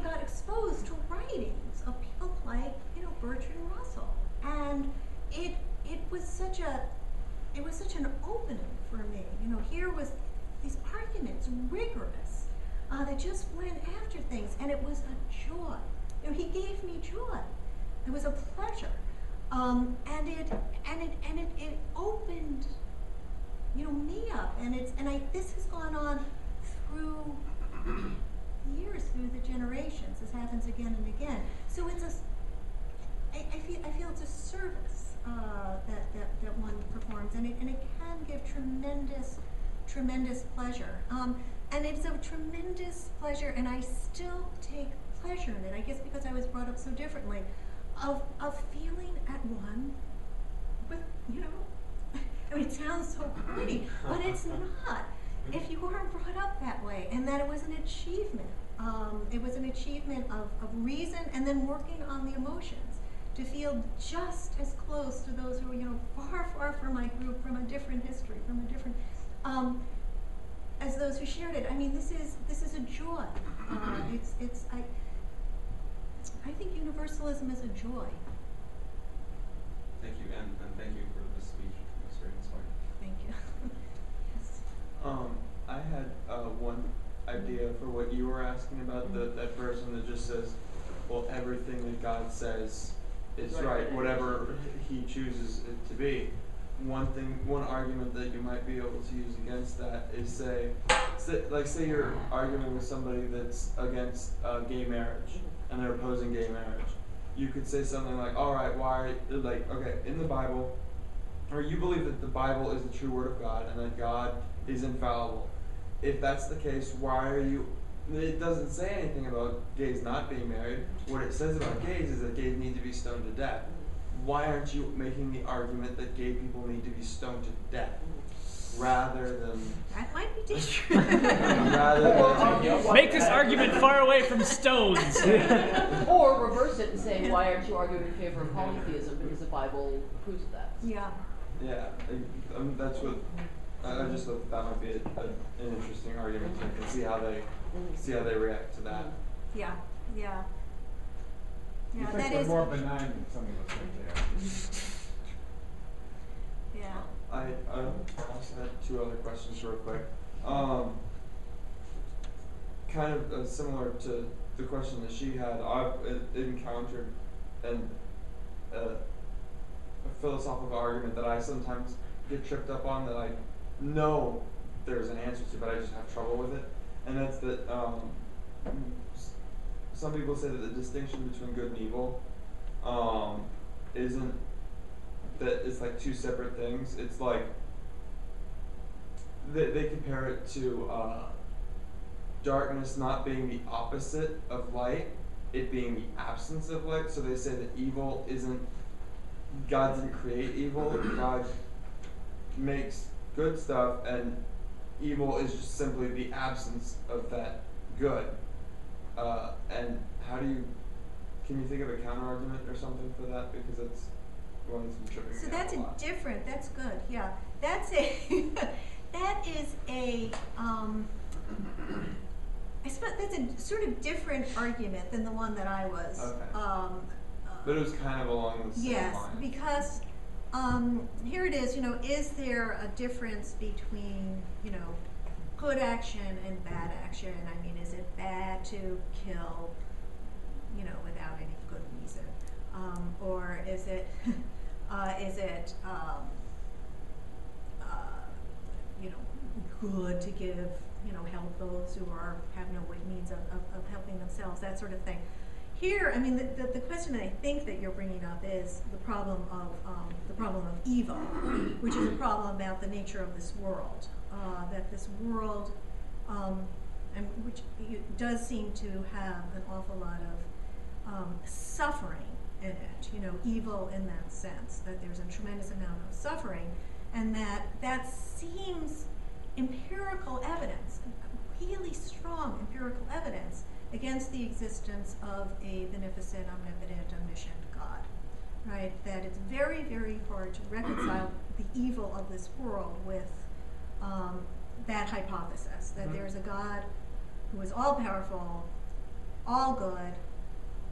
got exposed to writings of people like Bertrand Russell, and it was such an opening for me. Here was these arguments, rigorous, that just went after things, and it was a joy. He gave me joy. It was a pleasure, and it opened, me up, and this has gone on through years, through the generations. This happens again and again. So I feel it's a service that one performs, and it can give tremendous pleasure. And it's a tremendous pleasure, and I still take pleasure in it. I guess because I was brought up so differently, of feeling at one with, I mean, it sounds so pretty, but it's not. If you weren't brought up that way, and that it was an achievement. It was an achievement of reason, and then working on the emotions to feel just as close to those who were, far from my group, from a different history, from a different, as those who shared it. I mean, this is a joy. I think universalism is a joy. Thank you, and thank you for this speech. It was very inspiring. Thank you. Yes. I had one idea for what you were asking about, that person that just says, well, everything that God says is right, whatever he chooses it to be. One argument that you might be able to use against that is say you're arguing with somebody that's against gay marriage, and they're opposing gay marriage. You could say something like, all right, in the Bible, or you believe that the Bible is the true word of God and that God is infallible. If that's the case, why are you, it doesn't say anything about gays not being married. What it says about gays is that gays need to be stoned to death. Why aren't you making the argument that gay people need to be stoned to death? Rather than... That might be true. Make this argument far away from stones. Or reverse it and say, why aren't you arguing in favor of polytheism? Because the Bible approves of that. Yeah. Yeah, that's what... I just thought that might be an interesting argument to see how they react to that. Yeah. You Yeah, think that they're is. more benign than some of us think they are. Yeah. I also had two other questions real quick. Kind of similar to the question that she had, I've encountered a philosophical argument that I sometimes get tripped up on, that I know there's an answer to, but I just have trouble with it. And that's that some people say that the distinction between good and evil isn't that it's like two separate things. It's like they compare it to darkness not being the opposite of light, it being the absence of light. So they say that evil isn't, God didn't create evil, God makes good stuff, and evil is just simply the absence of that good. And how do you, can you think of a counter argument or something for that? Because that's one that's been tripping So me that's out a lot. different. That's good. Yeah, that's that is a I suppose that's a sort of different argument than the one that I was. Okay. But it was kind of along the same Yes, line. because here it is. Is there a difference between good action and bad action? I mean, is it bad to kill without any good reason, or is it good to give, help those who have no means of helping themselves, that sort of thing. Here, I mean, the question that I think that you're bringing up is the problem of evil, which is a problem about the nature of this world. That this world, and which does seem to have an awful lot of suffering in it. Evil in that sense. That there's a tremendous amount of suffering, and that seems empirical evidence, really strong empirical evidence against the existence of a beneficent, omnipotent, omniscient God, right? That it's very, very hard to reconcile the evil of this world with that hypothesis, that there's a God who is all-powerful, all-good,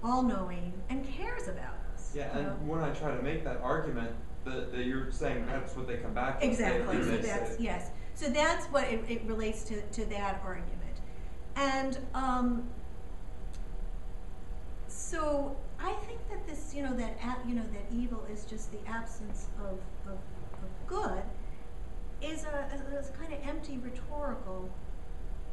all-knowing, and cares about us. Yeah, and when I try to make that argument, that you're saying that's what they come back with. Exactly, so that's, yes. So that's what it relates to that argument. And so I think that this, that evil is just the absence of good is a kind of empty rhetorical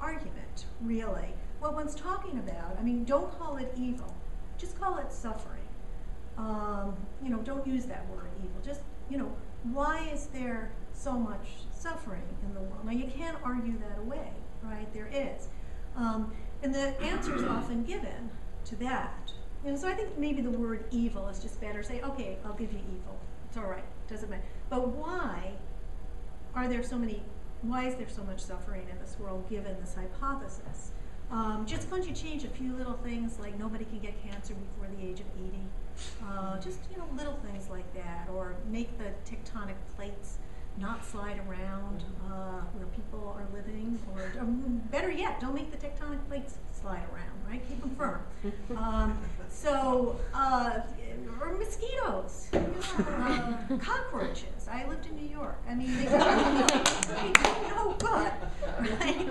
argument, really. What one's talking about, I mean, don't call it evil, just call it suffering. Don't use that word evil. Just, why is there so much suffering in the world? Now, you can't argue that away, right? There is. And the answer is often given to that. So I think maybe the word evil is just better. Say, okay, I'll give you evil. It's all right. Doesn't matter. But why is there so much suffering in this world given this hypothesis? Just once you change a few little things, like nobody can get cancer before the age of 80, just little things like that, or make the tectonic plates not slide around where people are living, or better yet, don't make the tectonic plates slide around, right? Keep them firm. Or mosquitoes, cockroaches. I lived in New York. I mean, they do no good, right?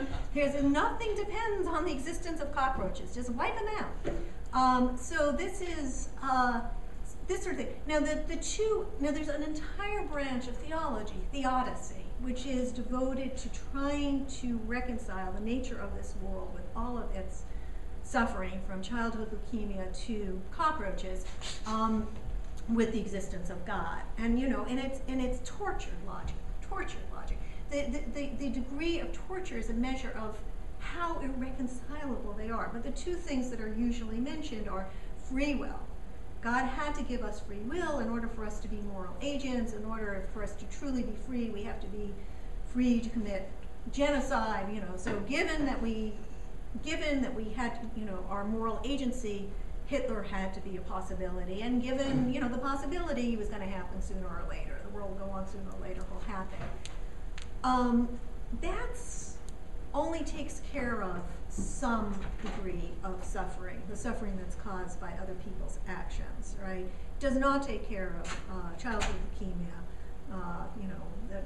Nothing depends on the existence of cockroaches. Just wipe them out. So this is this sort of thing. Now, there's an entire branch of theology, theodicy, which is devoted to trying to reconcile the nature of this world with all of its suffering, from childhood leukemia to cockroaches, with the existence of God. And it's tortured logic. The degree of torture is a measure of how irreconcilable they are. But the two things that are usually mentioned are free will. God had to give us free will in order for us to be moral agents. In order for us to truly be free, we have to be free to commit genocide. So given that we had, our moral agency, Hitler had to be a possibility. And given, the possibility was going to happen sooner or later. The world will go on sooner or later, will happen. That's only takes care of some degree of suffering, the suffering that's caused by other people's actions, right? Does not take care of childhood leukemia, the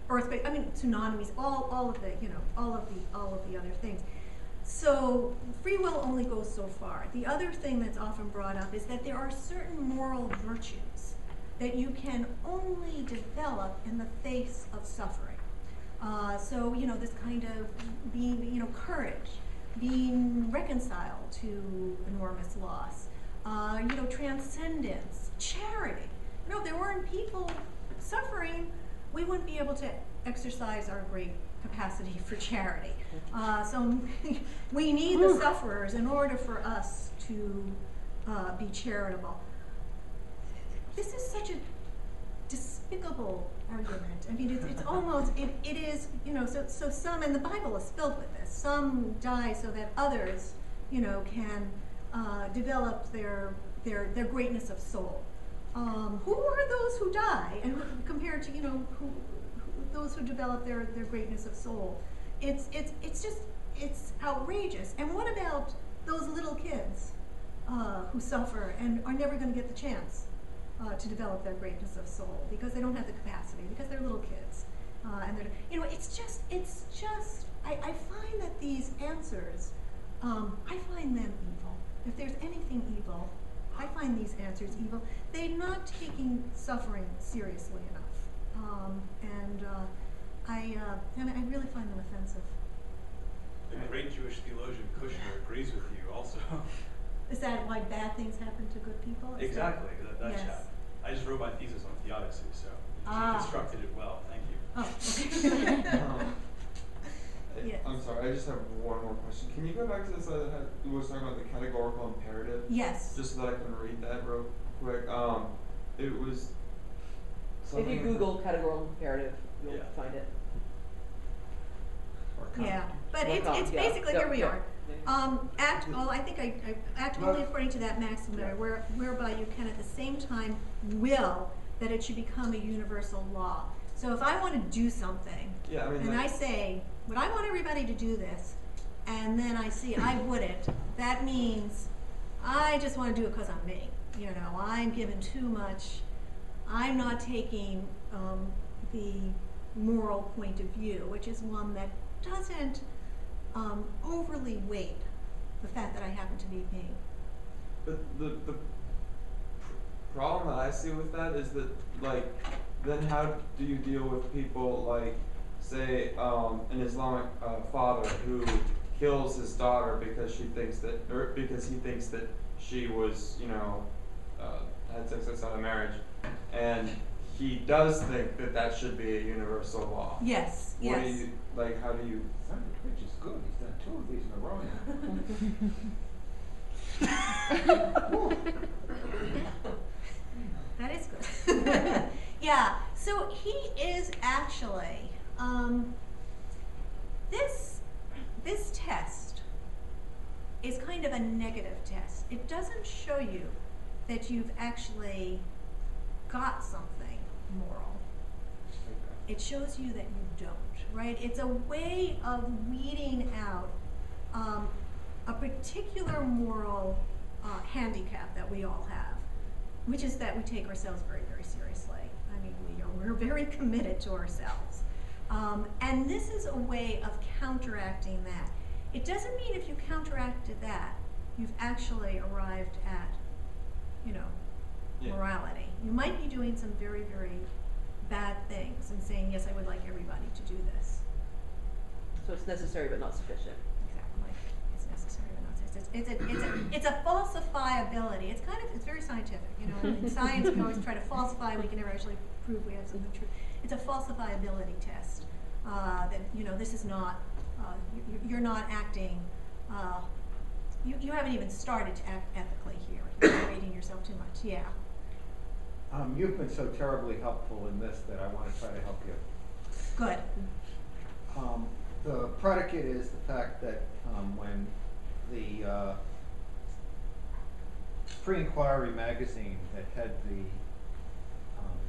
earthquake, tsunamis, all of the other things. So free will only goes so far. The other thing that's often brought up is that there are certain moral virtues that you can only develop in the face of suffering. So this kind of being, courage, being reconciled to enormous loss, transcendence, charity. If there weren't people suffering, we wouldn't be able to exercise our great capacity for charity. So we need the sufferers in order for us to be charitable. This is such a despicable argument. It's almost, it is, so some, and the Bible is filled with this, some die so that others, can develop their greatness of soul. Who are those who die, and compared to, those who develop their greatness of soul? It's outrageous. And what about those little kids who suffer and are never going to get the chance to develop their greatness of soul because they don't have the capacity, because they're little kids, and they're, I find that these answers, I find them evil. If there's anything evil, I find these answers evil. They're not taking suffering seriously enough, and I really find them offensive. The great Jewish theologian Kushner agrees with you also. Is that why bad things happen to good people? Is Exactly, that Yes. chap. I just wrote my thesis on theodicy, so you constructed it well. Thank you. Oh, okay. Yes. I'm sorry, I just have one more question. Can you go back to this we was talking about the categorical imperative? Yes. Just so that I can read that real quick. It was If something you Google categorical imperative, you'll Yeah. find it. Yeah, but Or it's yeah. basically, Yep, here we yep. are. I think I act No. only according to that maxim there, whereby you can at the same time will that it should become a universal law. So if I want to do something, Yeah, I mean, and I like, say, but I want everybody to do this, and then I see I wouldn't, that means I just want to do it because I'm me. You know, I'm given too much, I'm not taking the moral point of view, which is one that doesn't overly weight the fact that I happen to be me. but the problem that I see with that is that, like, then how do you deal with people like, say, an Islamic father who kills his daughter because she thinks that, or because he thinks that she was, you know, had sex outside of marriage, and he does think that that should be a universal law. Yes, What do yes. you, like, how do you? Son of a bitch is good. He's done 2 of these in a row now. That is good. Yeah, so he is actually, this test is kind of a negative test. It doesn't show you that you've actually got something moral. It shows you that you don't, right? It's a way of weeding out a particular moral handicap that we all have, which is that we take ourselves very, very seriously. I mean, we're very committed to ourselves. And this is a way of counteracting that. It doesn't mean if you counteracted that, you've actually arrived at, you know, Yeah. morality. You might be doing some very, very bad things and saying, yes, I would like everybody to do this. So it's necessary but not sufficient. Exactly. It's necessary or not. It's a falsifiability. It's very scientific. You know, in science we always try to falsify. We can never actually prove we have something true. It's a falsifiability test. That, you know, this is not. You're not acting. You haven't even started to act ethically here. You're rating yourself too much. Yeah. You've been so terribly helpful in this that I want to try to help you. Good. The predicate is the fact that when the pre-inquiry magazine that had the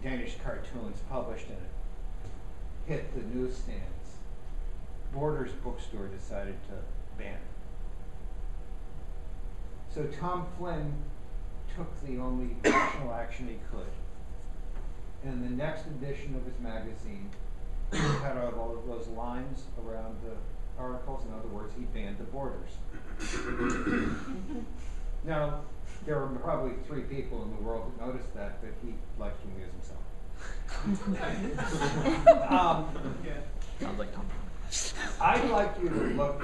Danish cartoons published in it hit the newsstands, Borders bookstore decided to ban it. So Tom Flynn took the only rational action he could. In the next edition of his magazine, he cut out all of those lines around the articles. In other words, he banned the borders. Now, there are probably 3 people in the world who noticed that, but he likes to amuse himself. Sounds like Tom. I'd like you to look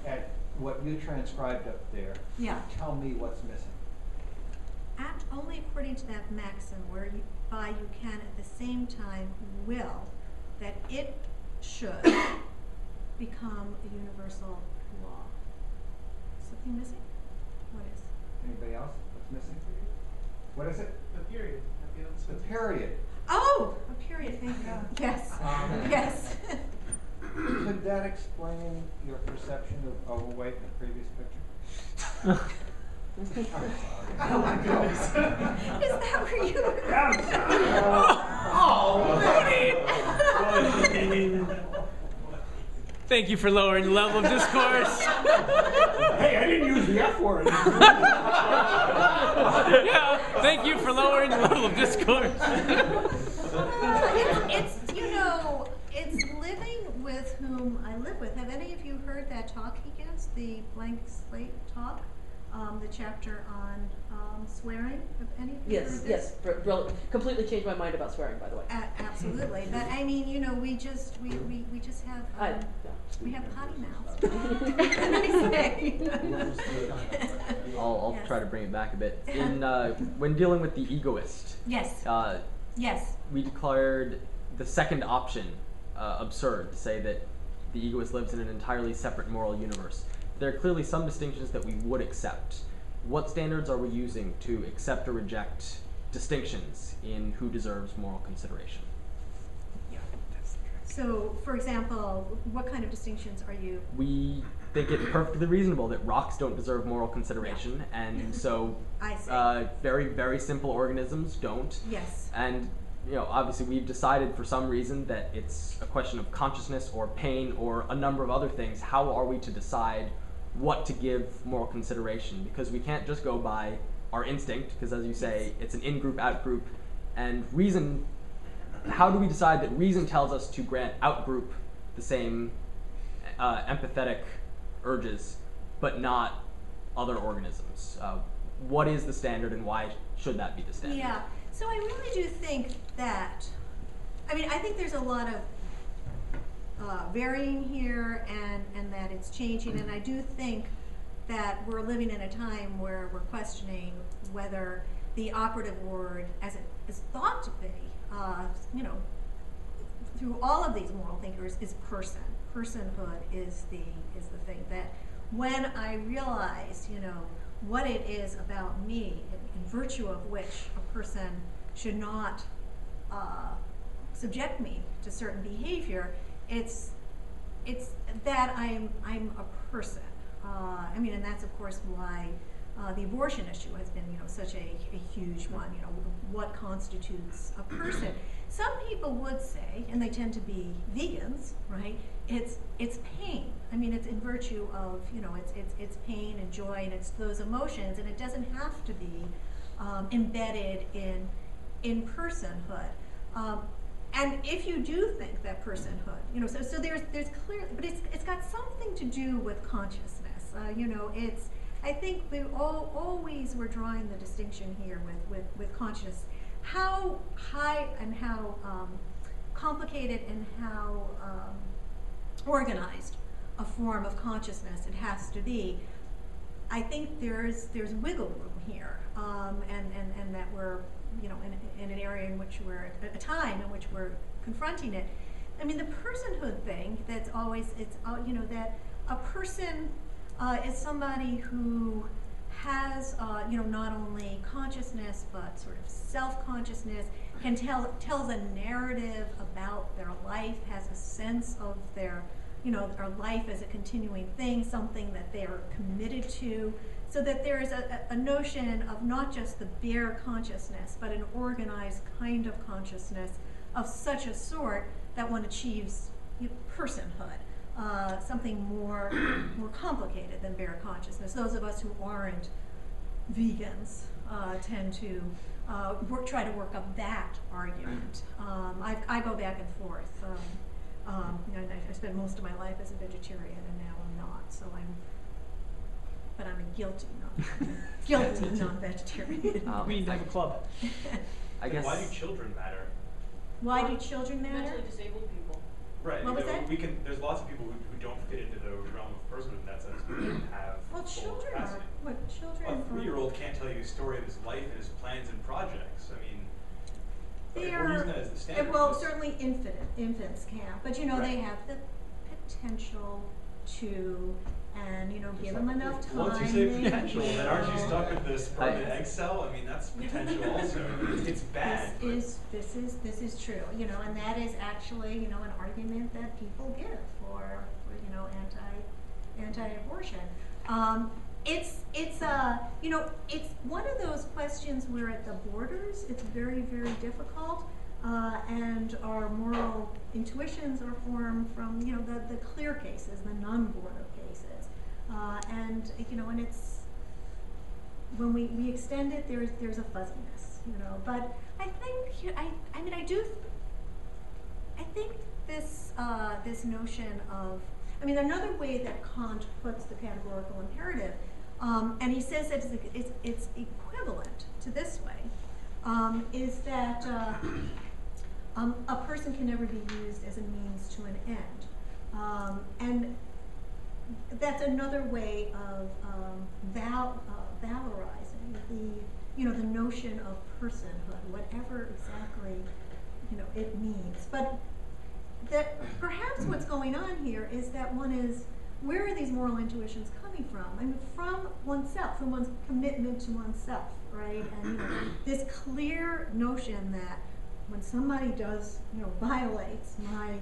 at what you transcribed up there. Yeah. Tell me what's missing. Act only according to that maxim whereby you can at the same time will that it should become a universal law. Something missing? What is? Anybody else? What's missing for you? What is it? The period. The period. Oh, a period, thank you. Yes, yes. Could that explain your perception of overweight in the previous picture? Oh my goodness. Is that where you Thank you for lowering the level of discourse. Hey, I didn't use the F word. Yeah, thank you for lowering the level of discourse. it's you know, it's living with whom I live with. Have any of you heard that talk he gives, the blank slate talk? the chapter on swearing. Have any of you Yes, heard yes. this? Completely changed my mind about swearing, by the way. Absolutely, but I mean, you know, we just have we have potty mouths. What can I say? I'll Yes. try to bring it back a bit. In when dealing with the egoist, Yes. Yes. we declared the second option absurd, to say that the egoist lives in an entirely separate moral universe. There are clearly some distinctions that we would accept. What standards are we using to accept or reject distinctions in who deserves moral consideration? So, for example, what kind of distinctions are you? We think it perfectly reasonable that rocks don't deserve moral consideration, and so I see. very, very simple organisms don't. Yes. And obviously we've decided for some reason that it's a question of consciousness or pain or a number of other things. How are we to decide what to give moral consideration? Because we can't just go by our instinct, because as you say, it's an in-group, out-group, and reason. How do we decide that reason tells us to grant out-group the same empathetic urges, but not other organisms? What is the standard, and why should that be the standard? Yeah. So I really do think that, I mean, I think there's a lot of varying here, and that it's changing, and I do think that we're living in a time where we're questioning whether the operative word, as it is thought to be, through all of these moral thinkers, is person. Personhood is the thing that when I realize, what it is about me, in virtue of which a person should not subject me to certain behavior, it's that I'm a person. And that's of course why the abortion issue has been, such a huge one. What constitutes a person? Some people would say, and they tend to be vegans, right? It's pain. It's in virtue of, it's pain and joy, and it's those emotions, and it doesn't have to be embedded in personhood. And if you do think that personhood, so there's clearly, but it's got something to do with consciousness. I think we always were drawing the distinction here with consciousness. How high and how complicated and how organized a form of consciousness it has to be. I think there's wiggle room here, and that we're in an area in which we're at a time in which we're confronting it. The personhood thing, that's always that a person is somebody who has not only consciousness but sort of self-consciousness, can tells a narrative about their life, has a sense of their life as a continuing thing, something that they are committed to, so that there is a notion of not just the bare consciousness, but an organized kind of consciousness of such a sort that one achieves personhood. Something more complicated than bare consciousness. Those of us who aren't vegans tend to try to work up that argument. I go back and forth. I spent most of my life as a vegetarian, and now I'm not. But I'm a guilty non-vegetarian. We need to have a club. I guess. Why do children matter? Why do children matter? Mentally disabled people. Right. What was that? There's lots of people who don't fit into the realm of personhood in that sense, who don't have Well, full children capacity. are. What children? A 3-year-old can't tell you a story of his life and his plans and projects. They we're are. using that as the standard. Well, certainly infants can, but they Right. have the potential to, and give them enough time. Once you say they potential, then aren't you will. stuck with this permanent egg cell? That's potential also. It's bad. This is true, and that is actually, an argument that people give for anti-abortion. It's one of those questions where at the borders it's very, very difficult, and our moral intuitions are formed from the clear cases, the non-border cases, and it's when we extend it, there's a fuzziness, But I think I think this notion of, another way that Kant puts the categorical imperative And he says that it's equivalent to this way, is that a person can never be used as a means to an end. And that's another way of valorizing the notion of personhood, whatever exactly it means. But that perhaps what's going on here is that one is, where are these moral intuitions coming from? I mean, from oneself, from one's commitment to oneself, right? And this clear notion that when somebody violates my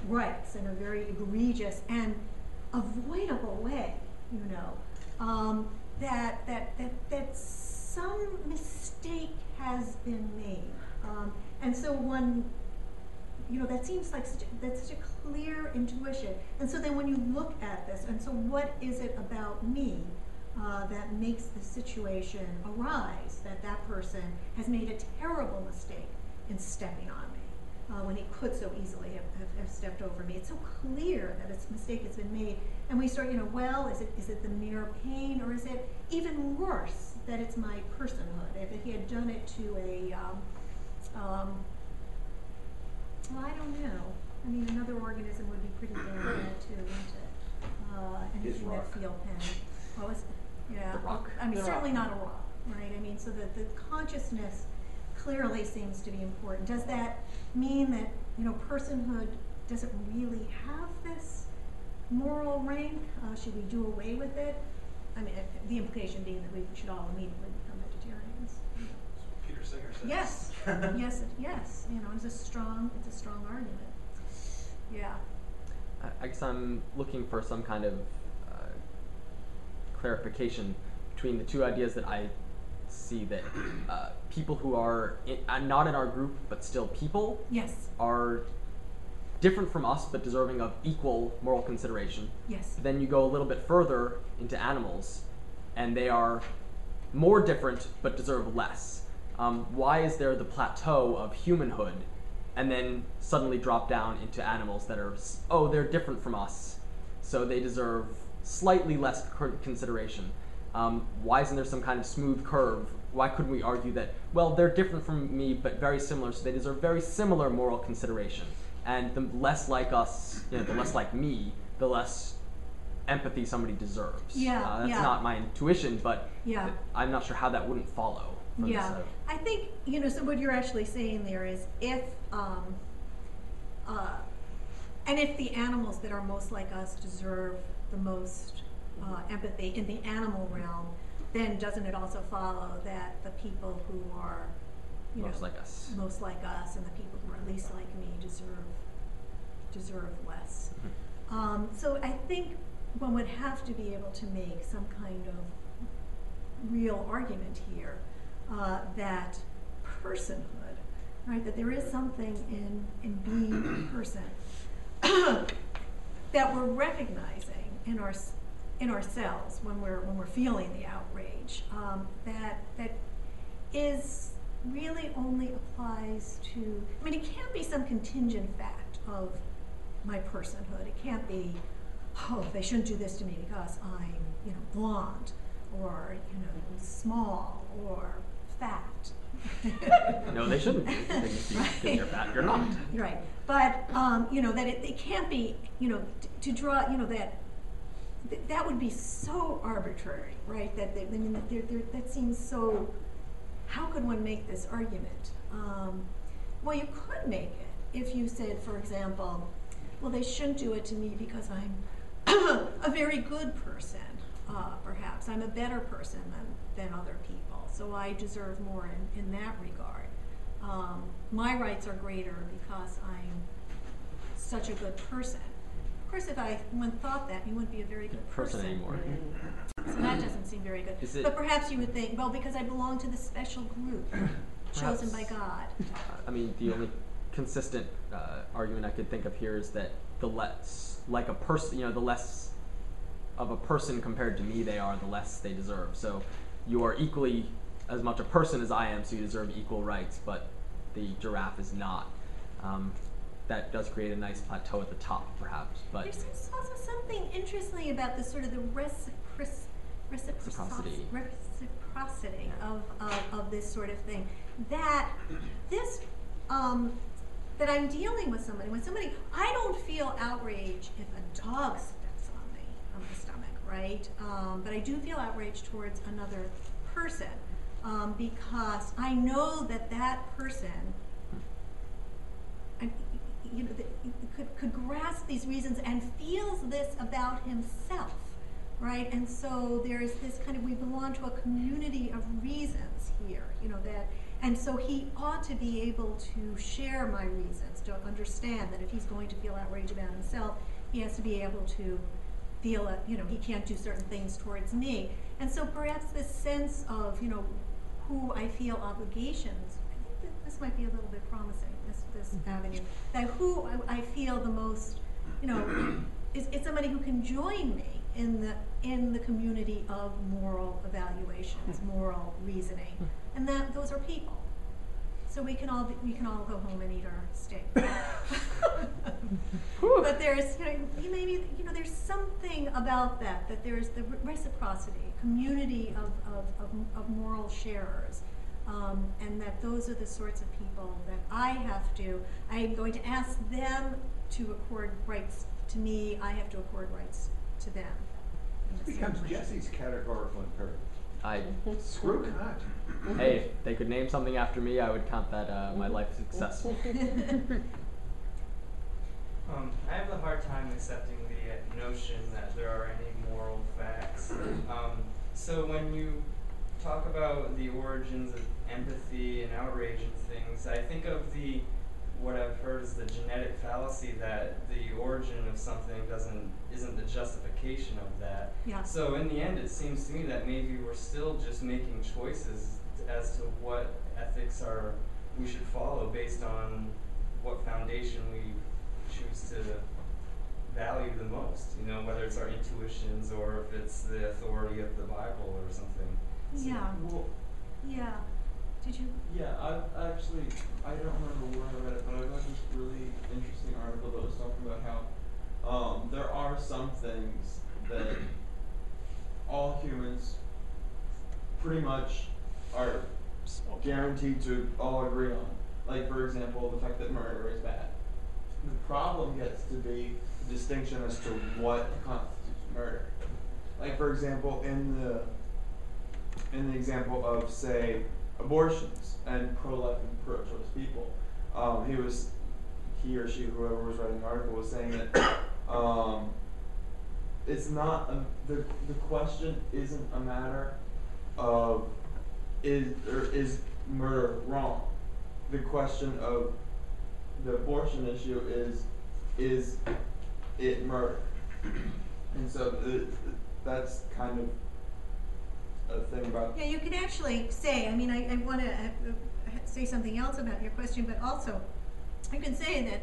rights in a very egregious and avoidable way, that some mistake has been made, and so one, that seems like that's such a clear intuition. And so then when you look at this, and so what is it about me that makes the situation arise that person has made a terrible mistake in stepping on me when he could so easily have stepped over me? It's so clear that a mistake has been made, and we start, well, is it the mere pain, or is it even worse that it's my personhood? If he had done it to a well, I don't know. I mean, another organism would be pretty damn bad too, wouldn't it? Anything that feel pain. What was it? Yeah. The rock. I mean, The certainly rock. not a rock, right? I mean, so the consciousness clearly seems to be important. Does that mean that personhood doesn't really have this moral rank? Should we do away with it? I mean, the implication being that we should all immediately become vegetarians. Peter Singer says. Yes. yes. It's a strong argument. Yeah. I guess I'm looking for some kind of clarification between the two ideas that I see, that people who are not in our group but still people Yes. are different from us but deserving of equal moral consideration. Yes. Then you go a little bit further into animals, and they are more different but deserve less. Why is there the plateau of humanhood and then suddenly drop down into animals that are, they're different from us, so they deserve slightly less consideration? Why isn't there some kind of smooth curve? Why couldn't we argue that, well, they're different from me but very similar, so they deserve very similar moral consideration? And the less like us, the less like me, the less empathy somebody deserves. Yeah, that's yeah. not my intuition, but Yeah. I'm not sure how that wouldn't follow. From Yeah, this, I think, so what you're actually saying there is if the animals that are most like us deserve the most empathy in the animal realm, then doesn't it also follow that the people who are most like us, and the people who are least like me deserve less? So I think one would have to be able to make some kind of real argument here that personhood, right? That there is something in being a person that we're recognizing in ourselves when we're feeling the outrage. That is really only applies to. I mean, it can't be some contingent fact of my personhood. It can't be, they shouldn't do this to me because I'm, blonde, or small, or fat. No, they shouldn't do things because you're fat. You're not. Right, but that it can't be, to draw, that would be so arbitrary, right? That seems so. How could one make this argument? Well, you could make it if you said, for example, well, they shouldn't do it to me because I'm a very good person. Perhaps I'm a better person than other people, so I deserve more in that regard. My rights are greater because I'm such a good person. Of course, if one thought that, you wouldn't be a very good person anymore. So that doesn't seem very good. But perhaps you would think, well, because I belong to the special group chosen by God. I mean, the only consistent argument I could think of here is that the less like a person, the less of a person compared to me they are, the less they deserve. So you are equally as much a person as I am, so you deserve equal rights, but the giraffe is not. That does create a nice plateau at the top, perhaps. But there's also something interesting about the sort of the Reciprocity. reciprocity of this sort of thing. That this that I'm dealing with somebody. When somebody, I don't feel outrage if a dog spits on me, on my stomach, right? But I do feel outrage towards another person because I know that that person, could grasp these reasons and feels this about himself, right? And so there's this kind of, we belong to a community of reasons here, that, and so he ought to be able to share my reasons, to understand that if he's going to feel outraged about himself, he has to be able to feel it, he can't do certain things towards me. And so perhaps this sense of, who I feel obligations, I think that this might be a little bit promising, this avenue, that who I feel the most, is somebody who can join me in the community of moral evaluations, moral reasoning, and that those are people. So we can all go home and eat our steak. But there's maybe there's something about that there's the reciprocity, community of moral sharers. And that those are the sorts of people that I'm going to ask them to accord rights to me, I have to accord rights to them. This becomes Jesse's categorical imperative. Screw Kant. Hey, if they could name something after me, I would count that my life successful. I have a hard time accepting the notion that there are any moral facts. So when you talk about the origins of empathy and outrage and things, I think of what I've heard is the genetic fallacy that the origin of something isn't the justification of that. Yeah. So in the end, it seems to me that maybe we're still just making choices as to what ethics we should follow based on what foundation we choose to value the most. Whether it's our intuitions or if it's the authority of the Bible or something. Yeah. Well, Yeah. Did you? yeah, I don't remember where I read it, but I read this really interesting article that was talking about how there are some things that all humans pretty much are guaranteed to all agree on. Like, for example, the fact that murder is bad. The problem gets to be the distinction as to what constitutes murder. Like, for example, in the example of, say, abortions and pro-life and pro-choice people, he or she, whoever was writing the article, was saying that it's not the question isn't a matter of is murder wrong. The question of the abortion issue is it murder? And so that's kind of a thing about. Yeah, you could actually say, I want to say something else about your question, but also you can say that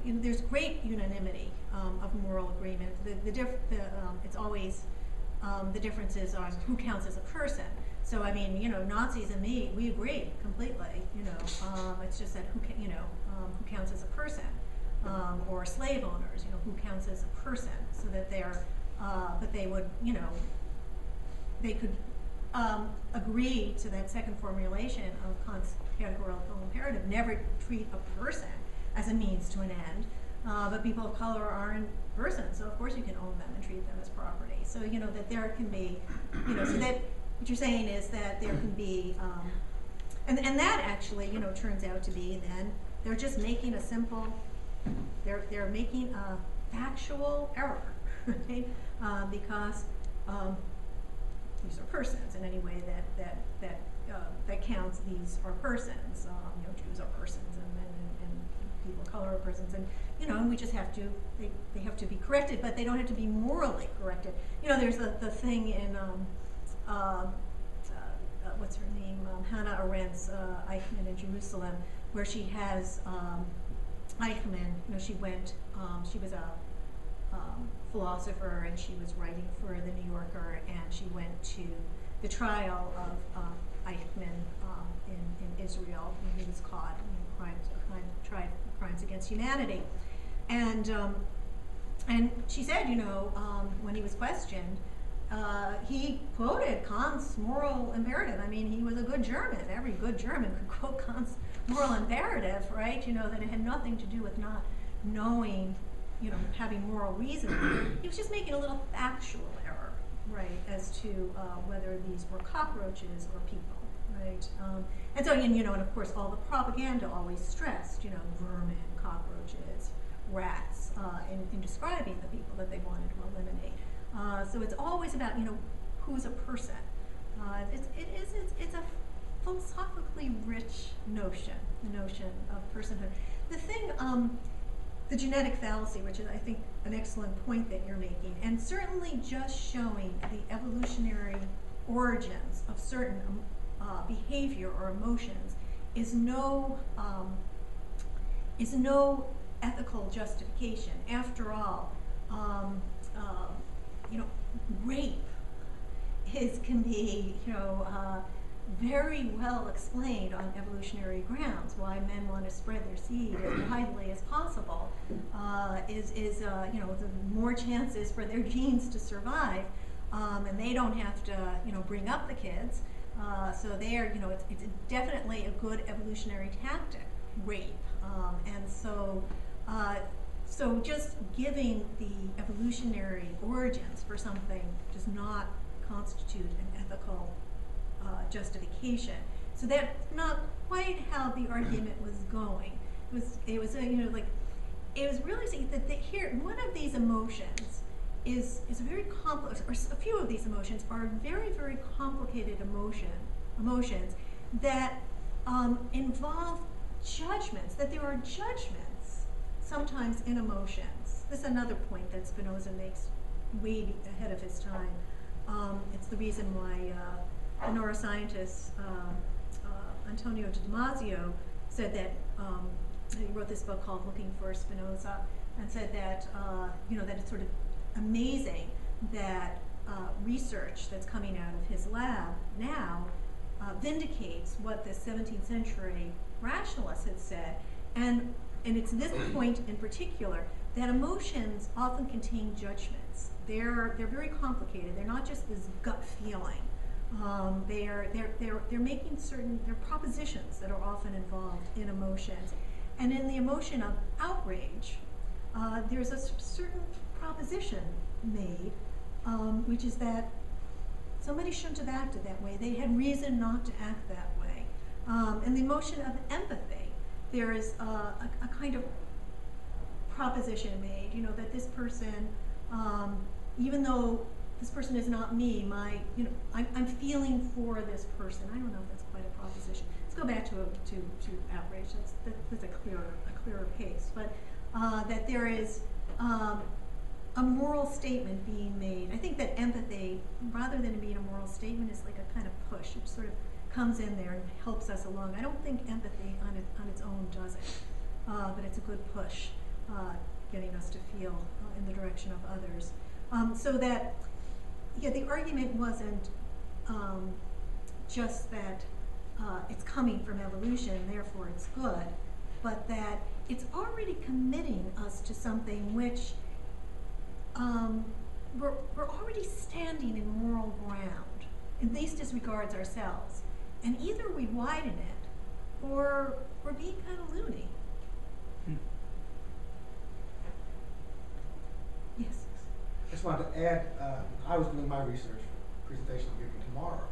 there's great unanimity of moral agreement. It's always the differences on who counts as a person. So Nazis and me, we agree completely. It's just that who counts as a person, or slave owners, who counts as a person, so that but they would, they could agree to that second formulation of Kant's categorical imperative, never treat a person as a means to an end. But people of color aren't persons, so of course you can own them and treat them as property. So that there can be, so that what you're saying is that there can be, and that actually turns out to be then they're just making a simple, they're making a factual error, right? Because these are persons in any way that counts. These are persons. Jews are persons, and people of color are persons, and and we just have to. They have to be corrected, but they don't have to be morally corrected. There's the thing in what's her name, Hannah Arendt's Eichmann in Jerusalem, where she has Eichmann. She went. She was a philosopher, and she was writing for the New Yorker, and she went to the trial of Eichmann in Israel when he was caught tried crimes against humanity, and she said, when he was questioned, he quoted Kant's moral imperative. I mean, he was a good German. Every good German could quote Kant's moral imperative, right? You know, that it had nothing to do with not knowing, you know, having moral reasoning. He was just making a little factual error, right, as to whether these were cockroaches or people, right? And so, you know, and of course, all the propaganda always stressed, you know, vermin, cockroaches, rats, in describing the people that they wanted to eliminate. So it's always about, you know, who's a person. It's a philosophically rich notion, the notion of personhood. The thing, the genetic fallacy, which is, I think, an excellent point that you're making, and certainly just showing the evolutionary origins of certain behavior or emotions is no ethical justification. After all, you know, rape can be, you know, very well explained on evolutionary grounds. Why men want to spread their seed as widely as possible is you know, the more chances for their genes to survive, and they don't have to, you know, bring up the kids. So there, you know, it's definitely a good evolutionary tactic, rape, and so. So just giving the evolutionary origins for something does not constitute an ethical justification. So that's not quite how the argument was going. It was you know, like, it was really saying that here, one of these emotions is a very complex, or a few of these emotions are very, very complicated emotions that involve judgments, that there are judgments sometimes in emotions. This is another point that Spinoza makes way ahead of his time. It's the reason why the neuroscientist Antonio de Damasio said that, he wrote this book called Looking for Spinoza, and said that, you know, that it's sort of amazing that research that's coming out of his lab now vindicates what the 17th century rationalists had said. And it's this point in particular that emotions often contain judgments. They're very complicated. They're not just this gut feeling. They're making certain, they're propositions that are often involved in emotions. And in the emotion of outrage, there's a certain proposition made, which is that somebody shouldn't have acted that way. They had reason not to act that way. And the emotion of empathy, there is a kind of proposition made, you know, that this person, even though this person is not me, you know, I'm feeling for this person. I don't know if that's quite a proposition. Let's go back to outrage. That's a clearer case. But that there is a moral statement being made. I think that empathy, rather than being a moral statement, is like a kind of push. It sort of comes in there and helps us along. I don't think empathy on its own does it, but it's a good push, getting us to feel in the direction of others. So that, yeah, the argument wasn't just that it's coming from evolution, therefore it's good, but that it's already committing us to something which we're already standing in moral ground, at least as regards ourselves. And either we widen it, or we're being kind of loony. Yes? I just wanted to add, I was doing my research for a presentation I'm giving tomorrow.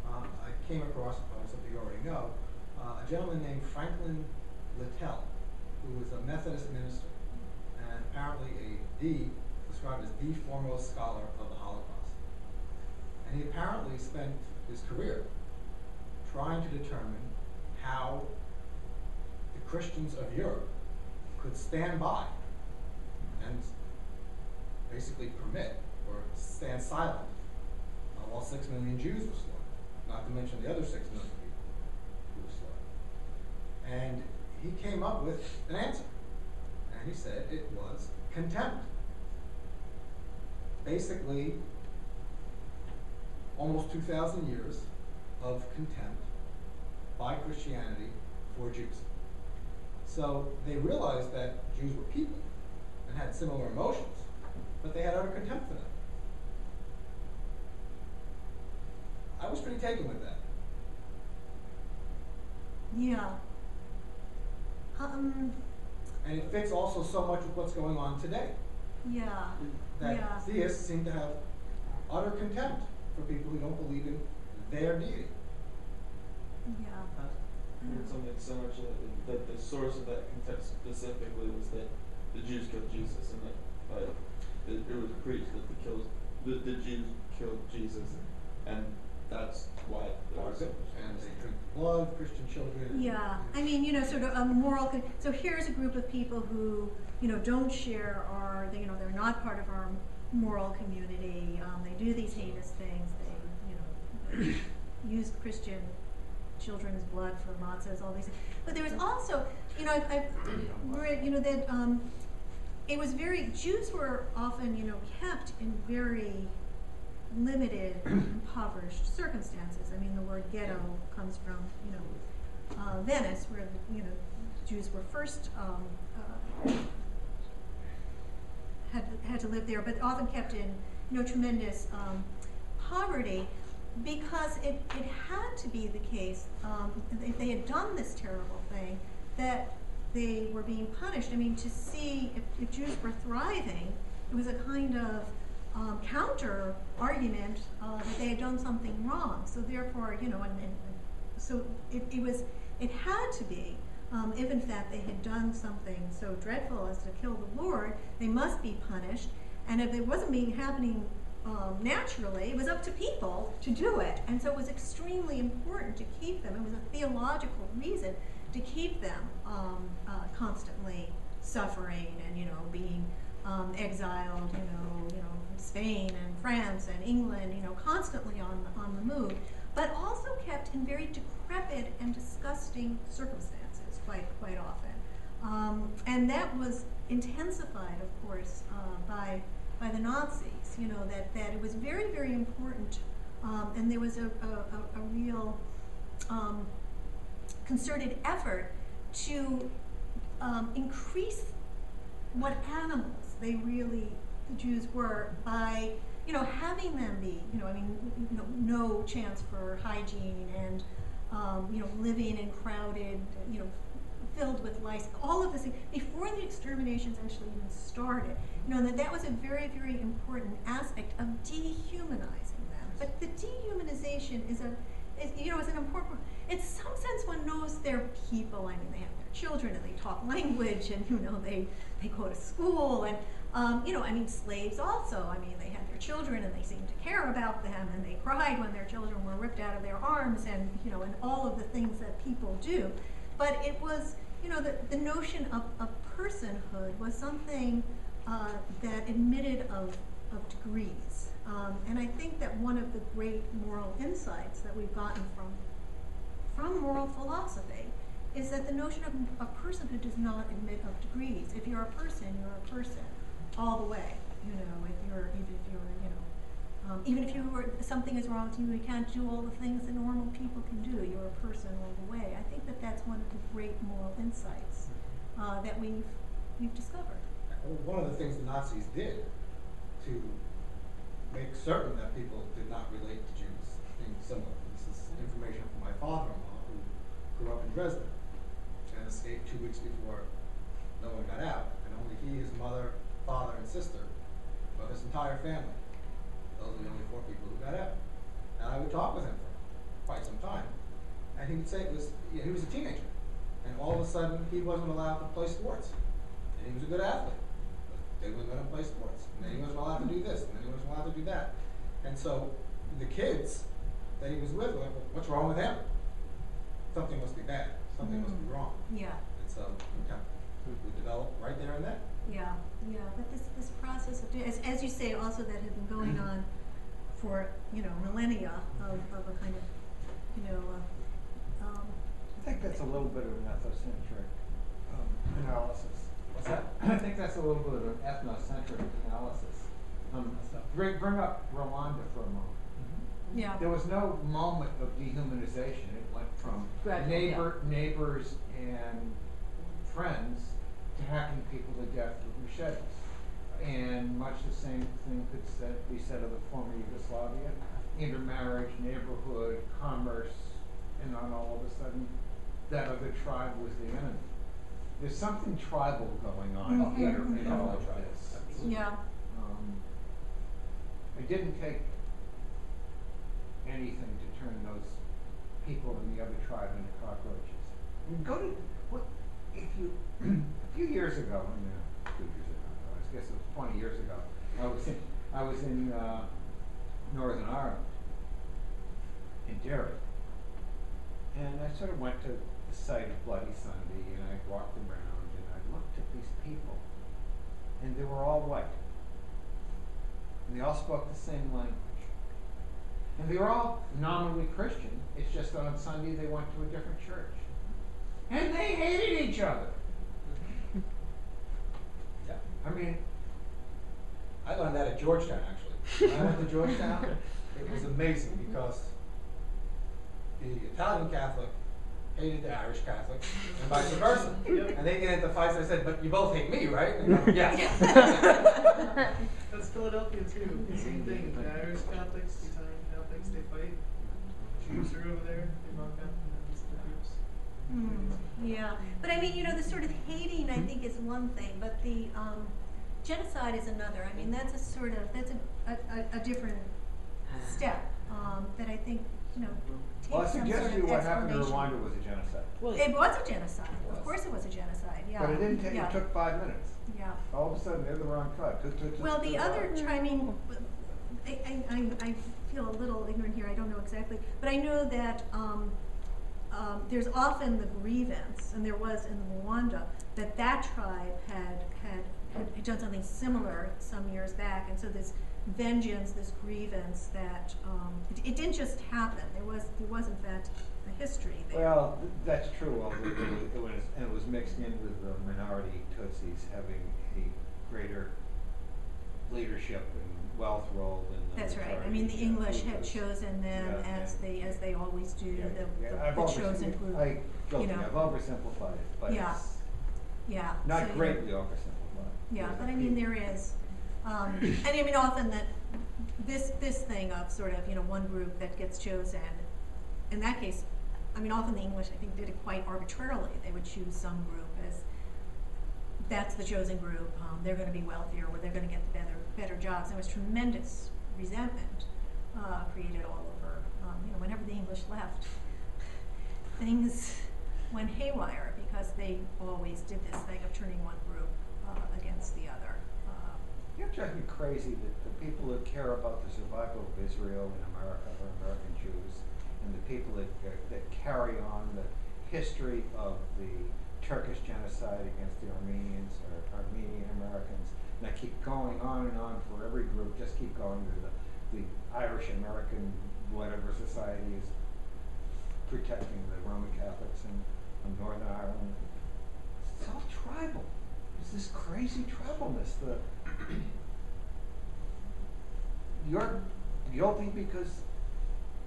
I came across, something you already know, a gentleman named Franklin Littell, who was a Methodist minister, and apparently described as the foremost scholar of the Holocaust. And he apparently spent his career trying to determine how the Christians of Europe could stand by and basically permit or stand silent while 6 million Jews were slaughtered, not to mention the other 6 million people who were slaughtered. And he came up with an answer, and he said it was contempt. Basically, almost 2,000 years of contempt by Christianity for Jews. So they realized that Jews were people and had similar emotions, but they had utter contempt for them. taken with that? Yeah. And it fits also so much with what's going on today. Yeah. That Yeah. theists seem to have utter contempt for people who don't believe in their deity. Yeah. I heard something similar to that the source of that contempt specifically was that the Jews killed Jesus, and that it was preached that the Jews killed Jesus, and that's why there was so much And they drink blood, Christian children. Yeah, I mean, you know, sort of a moral. So here's a group of people who, you know, don't share our, you know, they're not part of our moral community. They do these heinous things. They, you know, use Christian children's blood for matzahs, all these things. But there was also, you know, I've read, you know, that it was very, Jews were often, you know, kept in very limited, impoverished circumstances. I mean, the word ghetto comes from, you know, Venice, where the, you know, Jews were first had to live there, but often kept in, you know, tremendous poverty, because it had to be the case, if they had done this terrible thing, that they were being punished. I mean, to see if Jews were thriving, it was a kind of counter argument that they had done something wrong. So therefore, you know, and so it had to be, if in fact they had done something so dreadful as to kill the Lord, they must be punished. And if it wasn't happening naturally, it was up to people to do it. And so it was extremely important to keep them. It was a theological reason to keep them constantly suffering and, you know, being exiled, you know, from Spain and France and England, you know, constantly on the move, but also kept in very decrepit and disgusting circumstances quite often. And that was intensified, of course, by the Nazis. You know, that it was very, very important, and there was a real concerted effort to increase what animals the Jews were, by, you know, having them be, you know, I mean, you know, no chance for hygiene, and you know, living in crowded, you know, filled with lice, all of this before the exterminations actually even started. You know, that was a very, very important aspect of dehumanizing them. But the dehumanization is you know, is an important. In some sense, one knows they're people. I mean, they have their children and they talk language, and, you know, they go to school, and you know, I mean, slaves also. I mean, they had their children and they seemed to care about them, and they cried when their children were ripped out of their arms, and, you know, and all of the things that people do. But it was, you know, the notion of personhood was something that admitted of degrees. And I think that one of the great moral insights that we've gotten from moral philosophy is that the notion of personhood does not admit of degrees. If you're a person, you're a person all the way. You know, even if something is wrong with you, you can't do all the things that normal people can do. You're a person all the way. I think that that's one of the great moral insights that we've discovered. One of the things the Nazis did to make certain that people did not relate to Jews being similar. This is information from my father-in-law, who grew up in Dresden and escaped 2 weeks before no one got out, and only he, his mother, father, and sister, well, his entire family. Those were the only 4 people who got out. And I would talk with him for quite some time, and he would say he was a teenager, and all of a sudden he wasn't allowed to play sports, and he was a good athlete. They wouldn't let him play sports. And then he wasn't allowed to do this, and then he wasn't allowed to do that. And so the kids that he was with were like, well, what's wrong with him? Something must be bad. Something must be wrong. Yeah. And so we developed right there and then. Yeah, yeah. But this process of, as you say, also that had been going on for, you know, millennia of a kind of, you know, I think that's a little bit of an ethnocentric analysis. What's that? I think that's a little bit of an ethnocentric analysis. Bring up Rwanda for a moment. yeah. There was no moment of dehumanization. It went from Gradual, neighbors and friends to hacking people to death with machetes. And much the same thing could be said of the former Yugoslavia. intermarriage, neighborhood, commerce, and then all of a sudden that other tribe was the enemy. There's something tribal going on Mhm. here in all of Tribal. this. Yeah. It didn't take anything to turn those people in the other tribe into cockroaches. Go to what if you a few years ago, 2 years ago, I guess it was 20 years ago. I was in Northern Ireland, in Derry, and I sort of went to the site of Bloody Sunday, and I walked around, and I looked at these people, and they were all white, and they all spoke the same language. And they were all nominally Christian. It's just that on Sunday they went to a different church. And they hated each other. Yeah. I mean, I learned that at Georgetown, actually. When I went to Georgetown, it was amazing because the Italian Catholic hated the Irish Catholic, and vice versa. And they get into fights, and I said, but you both hate me, right? And they go, yeah. That's Philadelphia too. Same thing. The Irish Catholics, the Italian Catholics, they fight. Jews are over there. They broke up into the groups. Yeah, but I mean, the sort of hating I think is one thing, but the genocide is another. I mean, that's a different step that I think well, I takes some suggest sort to you of what happened to explanation. Rwanda was a genocide. Well, It was a genocide. Of course, it was a genocide. Yeah. But it didn't take, Yeah. it took 5 minutes. Yeah. All of a sudden, they're the wrong tribe. Well, the other, I mean, I feel a little ignorant here, I don't know exactly, but I know that there's often the grievance, and there was in Rwanda, that tribe had done something similar some years back, and so this vengeance, this grievance that, it didn't just happen, there was in fact a history there. Well, that's true, although it was mixed in with the minority Tutsis having a greater leadership and wealth role than the That's right. I majority, mean, the English had Hutus. chosen them Yeah. as they always do, I've the chosen group. I've know. oversimplified it, but Yeah. it's Yeah. not so, greatly oversimplified. Yeah, There's but a I mean, few. there is, and I mean, often that this thing of sort of one group that gets chosen, in that case, I mean, often the English I think did it quite arbitrarily. They would choose some group as that's the chosen group. They're going to be wealthier, or they're going to get the better jobs. There was tremendous resentment created all over. Whenever the English left, things went haywire because they always did this thing of turning one group against the other. It drives me crazy that the people that care about the survival of Israel in America are American Jews, and the people that carry on the history of the Turkish genocide against the Armenians are Armenian Americans. And I keep going on and on for every group, just keep going to the Irish American whatever society is protecting the Roman Catholics in Northern Ireland. It's all tribal. It's this crazy tribalness. You're guilty because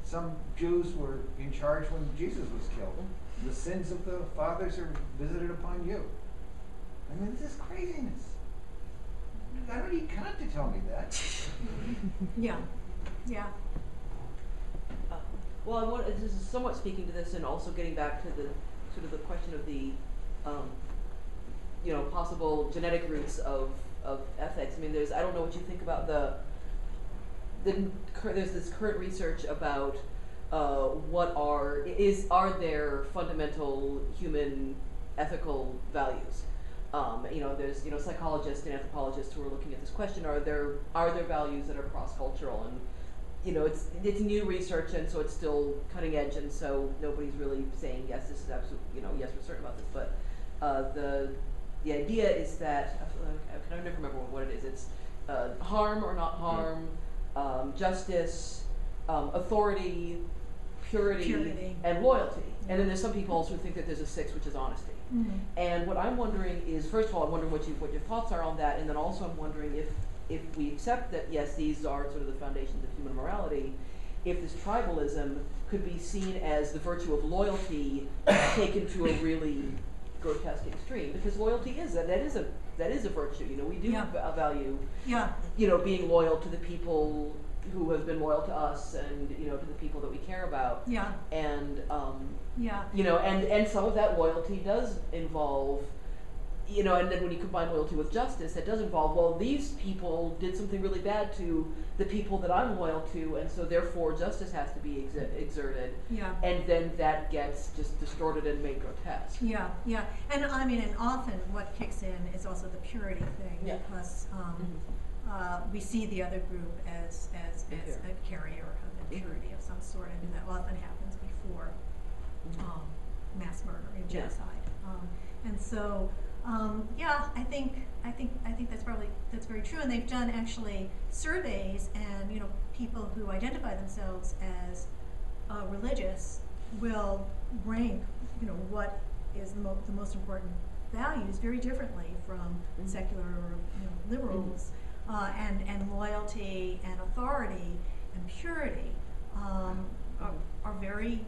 some Jews were in charge when Jesus was killed. The sins of the fathers are visited upon you. I mean, this is craziness. I don't need Kant to tell me that. Yeah, yeah. Well, this is somewhat speaking to this, and also getting back to the sort of the question of the, possible genetic roots of ethics. I mean, I don't know what you think about there's this current research about are there fundamental human ethical values. There's psychologists and anthropologists who are looking at this question. Are there values that are cross-cultural? And it's new research, and so it's still cutting edge, and so nobody's really saying yes, this is absolutely yes, we're certain about this. But the idea is that I can never remember what it is. It's harm or not harm, justice, authority, purity, and loyalty. And then there's some people also who think that there's a sixth, which is honesty. Mm-hmm. And what I'm wondering is, first of all, I'm wondering what your thoughts are on that, and then also I'm wondering if we accept that, yes, these are sort of the foundations of human morality, if this tribalism could be seen as the virtue of loyalty taken to a really grotesque extreme, because loyalty is that is a virtue. We do value being loyal to the people who have been loyal to us and to the people that we care about. Yeah. And Yeah. and some of that loyalty does involve, and then when you combine loyalty with justice, it does involve, well, these people did something really bad to the people that I'm loyal to, and so therefore justice has to be exerted. Yeah. And then that gets just distorted and made grotesque. Yeah, yeah. And I mean, and often what kicks in is also the purity thing, Yeah. because we see the other group as a carrier of impurity of some sort, and that often happens before mass murder and Yeah. genocide. And so, I think that's very true. And they've done actually surveys, and people who identify themselves as religious will rank what is the most important values very differently from secular or liberals, and loyalty and authority and purity are very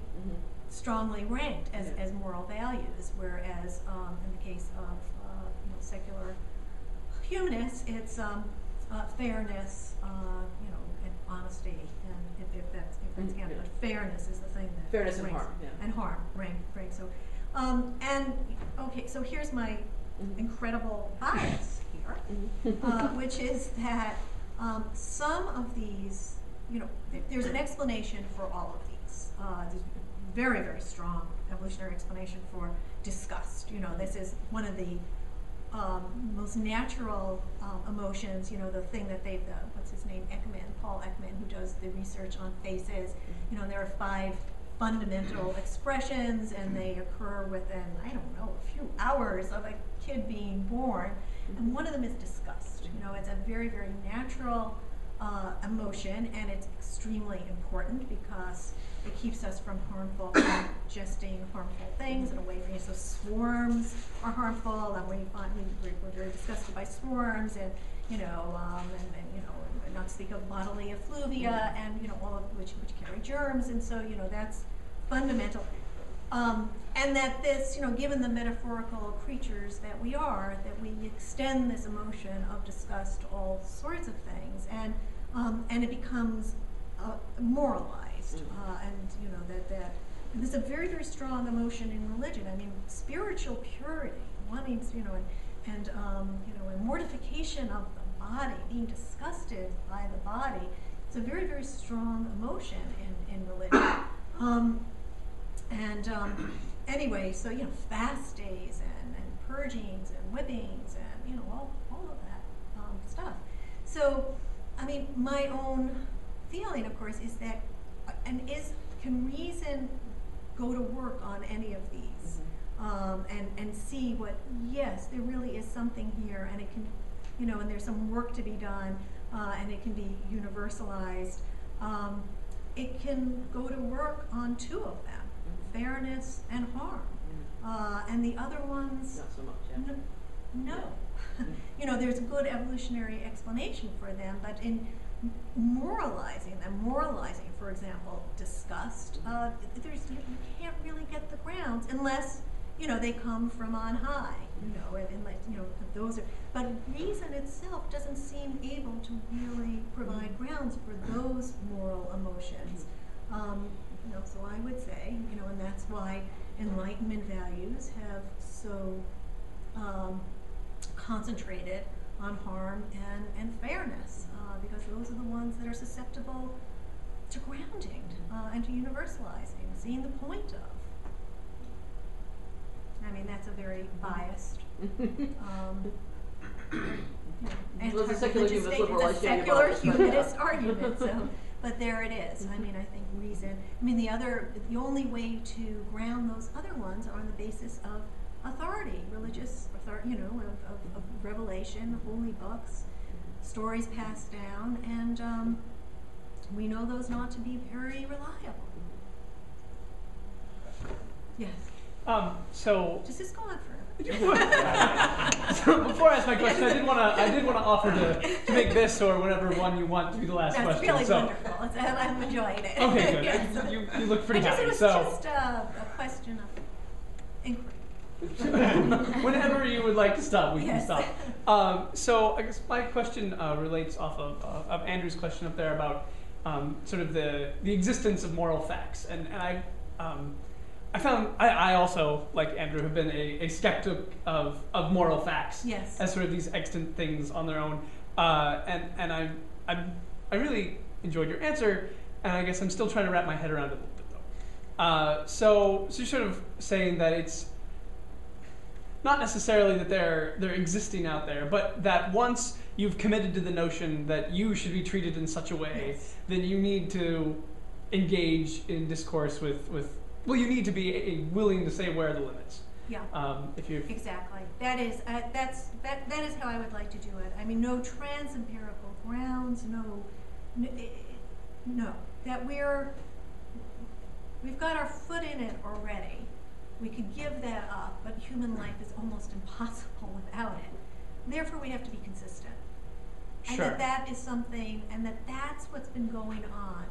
strongly ranked as moral values, whereas in the case of secular humanists, it's fairness, and honesty, and if that's counted, but fairness is the thing that Fairness and ranks, harm, yeah. and harm rank. So, and okay, so here's my incredible bias here, which is that some of these, there's an explanation for all of these. There's very, very strong evolutionary explanation for disgust. This is one of the most natural emotions. The thing that what's his name, Paul Ekman, who does the research on faces. There are 5 fundamental expressions, and they occur within, I don't know, a few hours of a kid being born. And one of them is disgust. It's a very, very natural emotion, and it's extremely important because it keeps us from ingesting harmful things and away from you. So swarms are harmful, and we're very disgusted by swarms, and not to speak of bodily effluvia, and all of which carry germs, and so that's fundamental. And that this, given the metaphorical creatures that we are, that we extend this emotion of disgust to all sorts of things, and it becomes moralized, and and there's a very, very strong emotion in religion. I mean, spiritual purity, wanting, and mortification of the body, being disgusted by the body. It's a very, very strong emotion in religion. Anyway, so fast days and purgings and whippings and all of that stuff. So, I mean, my own feeling, of course, is that, can reason go to work on any of these, and see what, yes, there really is something here, and it can, and there's some work to be done, and it can be universalized. It can go to work on 2 of them, fairness and harm, and the other ones, Not so much, yeah. No. There's a good evolutionary explanation for them, but in moralizing, for example, disgust, you can't really get the grounds unless, they come from on high, and those are, but reason itself doesn't seem able to really provide grounds for those moral emotions. So I would say, and that's why Enlightenment values have so concentrated on harm and fairness, because those are the ones that are susceptible to grounding and to universalizing, seeing the point of. I mean, that's a very biased, Well, it's a secular anti-religious humanist, statement. liberal, It's a I secular stand about humanist this, argument. So, but there it is. I mean, I think reason. I mean, the only way to ground those other ones are on the basis of authority, religious authority, of revelation, holy books, stories passed down, and we know those not to be very reliable. Yes. So Does this go on forever? So before I ask my question, I did want to offer to make this or whatever one you want to be the last That's question. really So, wonderful. I'm enjoying it. okay, good. Yes. You look pretty happy. It was So just a question of inquiry. whenever you would like to stop, we Yes. can stop. So I guess my question relates off of Andrew's question up there about sort of the existence of moral facts, and I found I also, like Andrew, have been a skeptic of moral facts Yes. as sort of these extant things on their own, and I really enjoyed your answer, and I guess I'm still trying to wrap my head around it a little bit though. So you're sort of saying that it's not necessarily that they're existing out there, but that once you've committed to the notion that you should be treated in such a way, Yes. then you need to engage in discourse with well, you need to be willing to say where are the limits. Yeah. If you Exactly. That is how I would like to do it. I mean, no trans-empirical grounds, no. That we've got our foot in it already. We could give that up, but human life is almost impossible without it. Therefore, we have to be consistent. And Sure. that is something, and that's what's been going on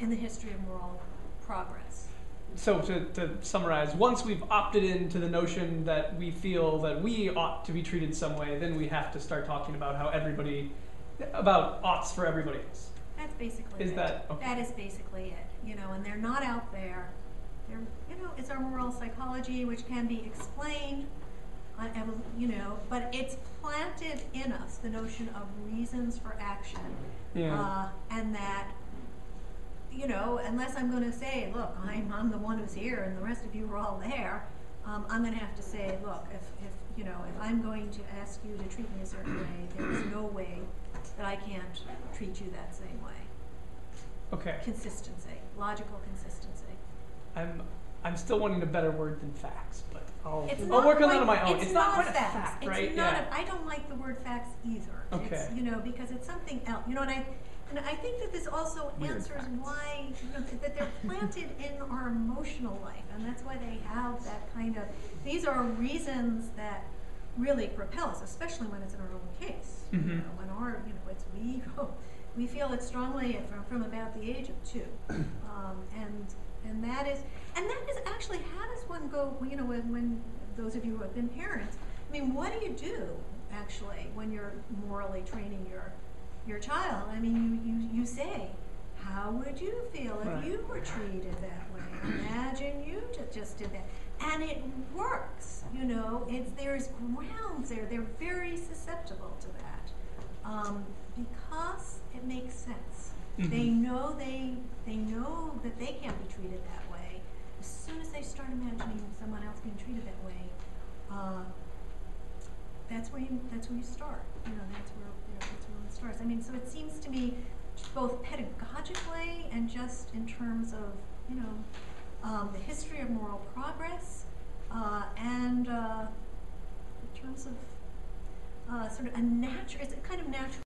in the history of moral progress. So to summarize, once we've opted into the notion that we feel that we ought to be treated some way, then we have to start talking about about oughts for everybody else. That's basically Is it. that okay? That is basically it. And they're not out there. They're, it's our moral psychology, which can be explained, but it's planted in us, the notion of reasons for action. Yeah. And that, unless I'm going to say, look, I'm the one who's here and the rest of you are all there, I'm going to have to say, look, if I'm going to ask you to treat me a certain way, there's no way that I can't treat you that same way. Okay. Consistency, logical consistency. I'm still wanting a better word than facts, but I'll not work on that quite- on my own. It's not not quite a facts. fact, It's right? not Yeah. I don't like the word facts either. Okay. It's, because it's something else. And I think that this also Weird answers facts. why, that they're planted in our emotional life, and that's why they have that kind of, these are reasons that really propel us, especially when it's in our own case. Mhm. When it's we feel it strongly from about the age of 2. And that is actually, how does one go, when those of you who have been parents, I mean, what do you do actually when you're morally training your child? I mean, you say, how would you feel if Right. you were treated that way? Imagine you just did that. And it works, there's grounds there. They're very susceptible to that. Because it makes sense. Mhm. They know that they can't be treated that way. As soon as they start imagining someone else being treated that way, that's where you start. That's where it starts. I mean, so it seems to me, both pedagogically and just in terms of the history of moral progress, and in terms of sort of it's a kind of natural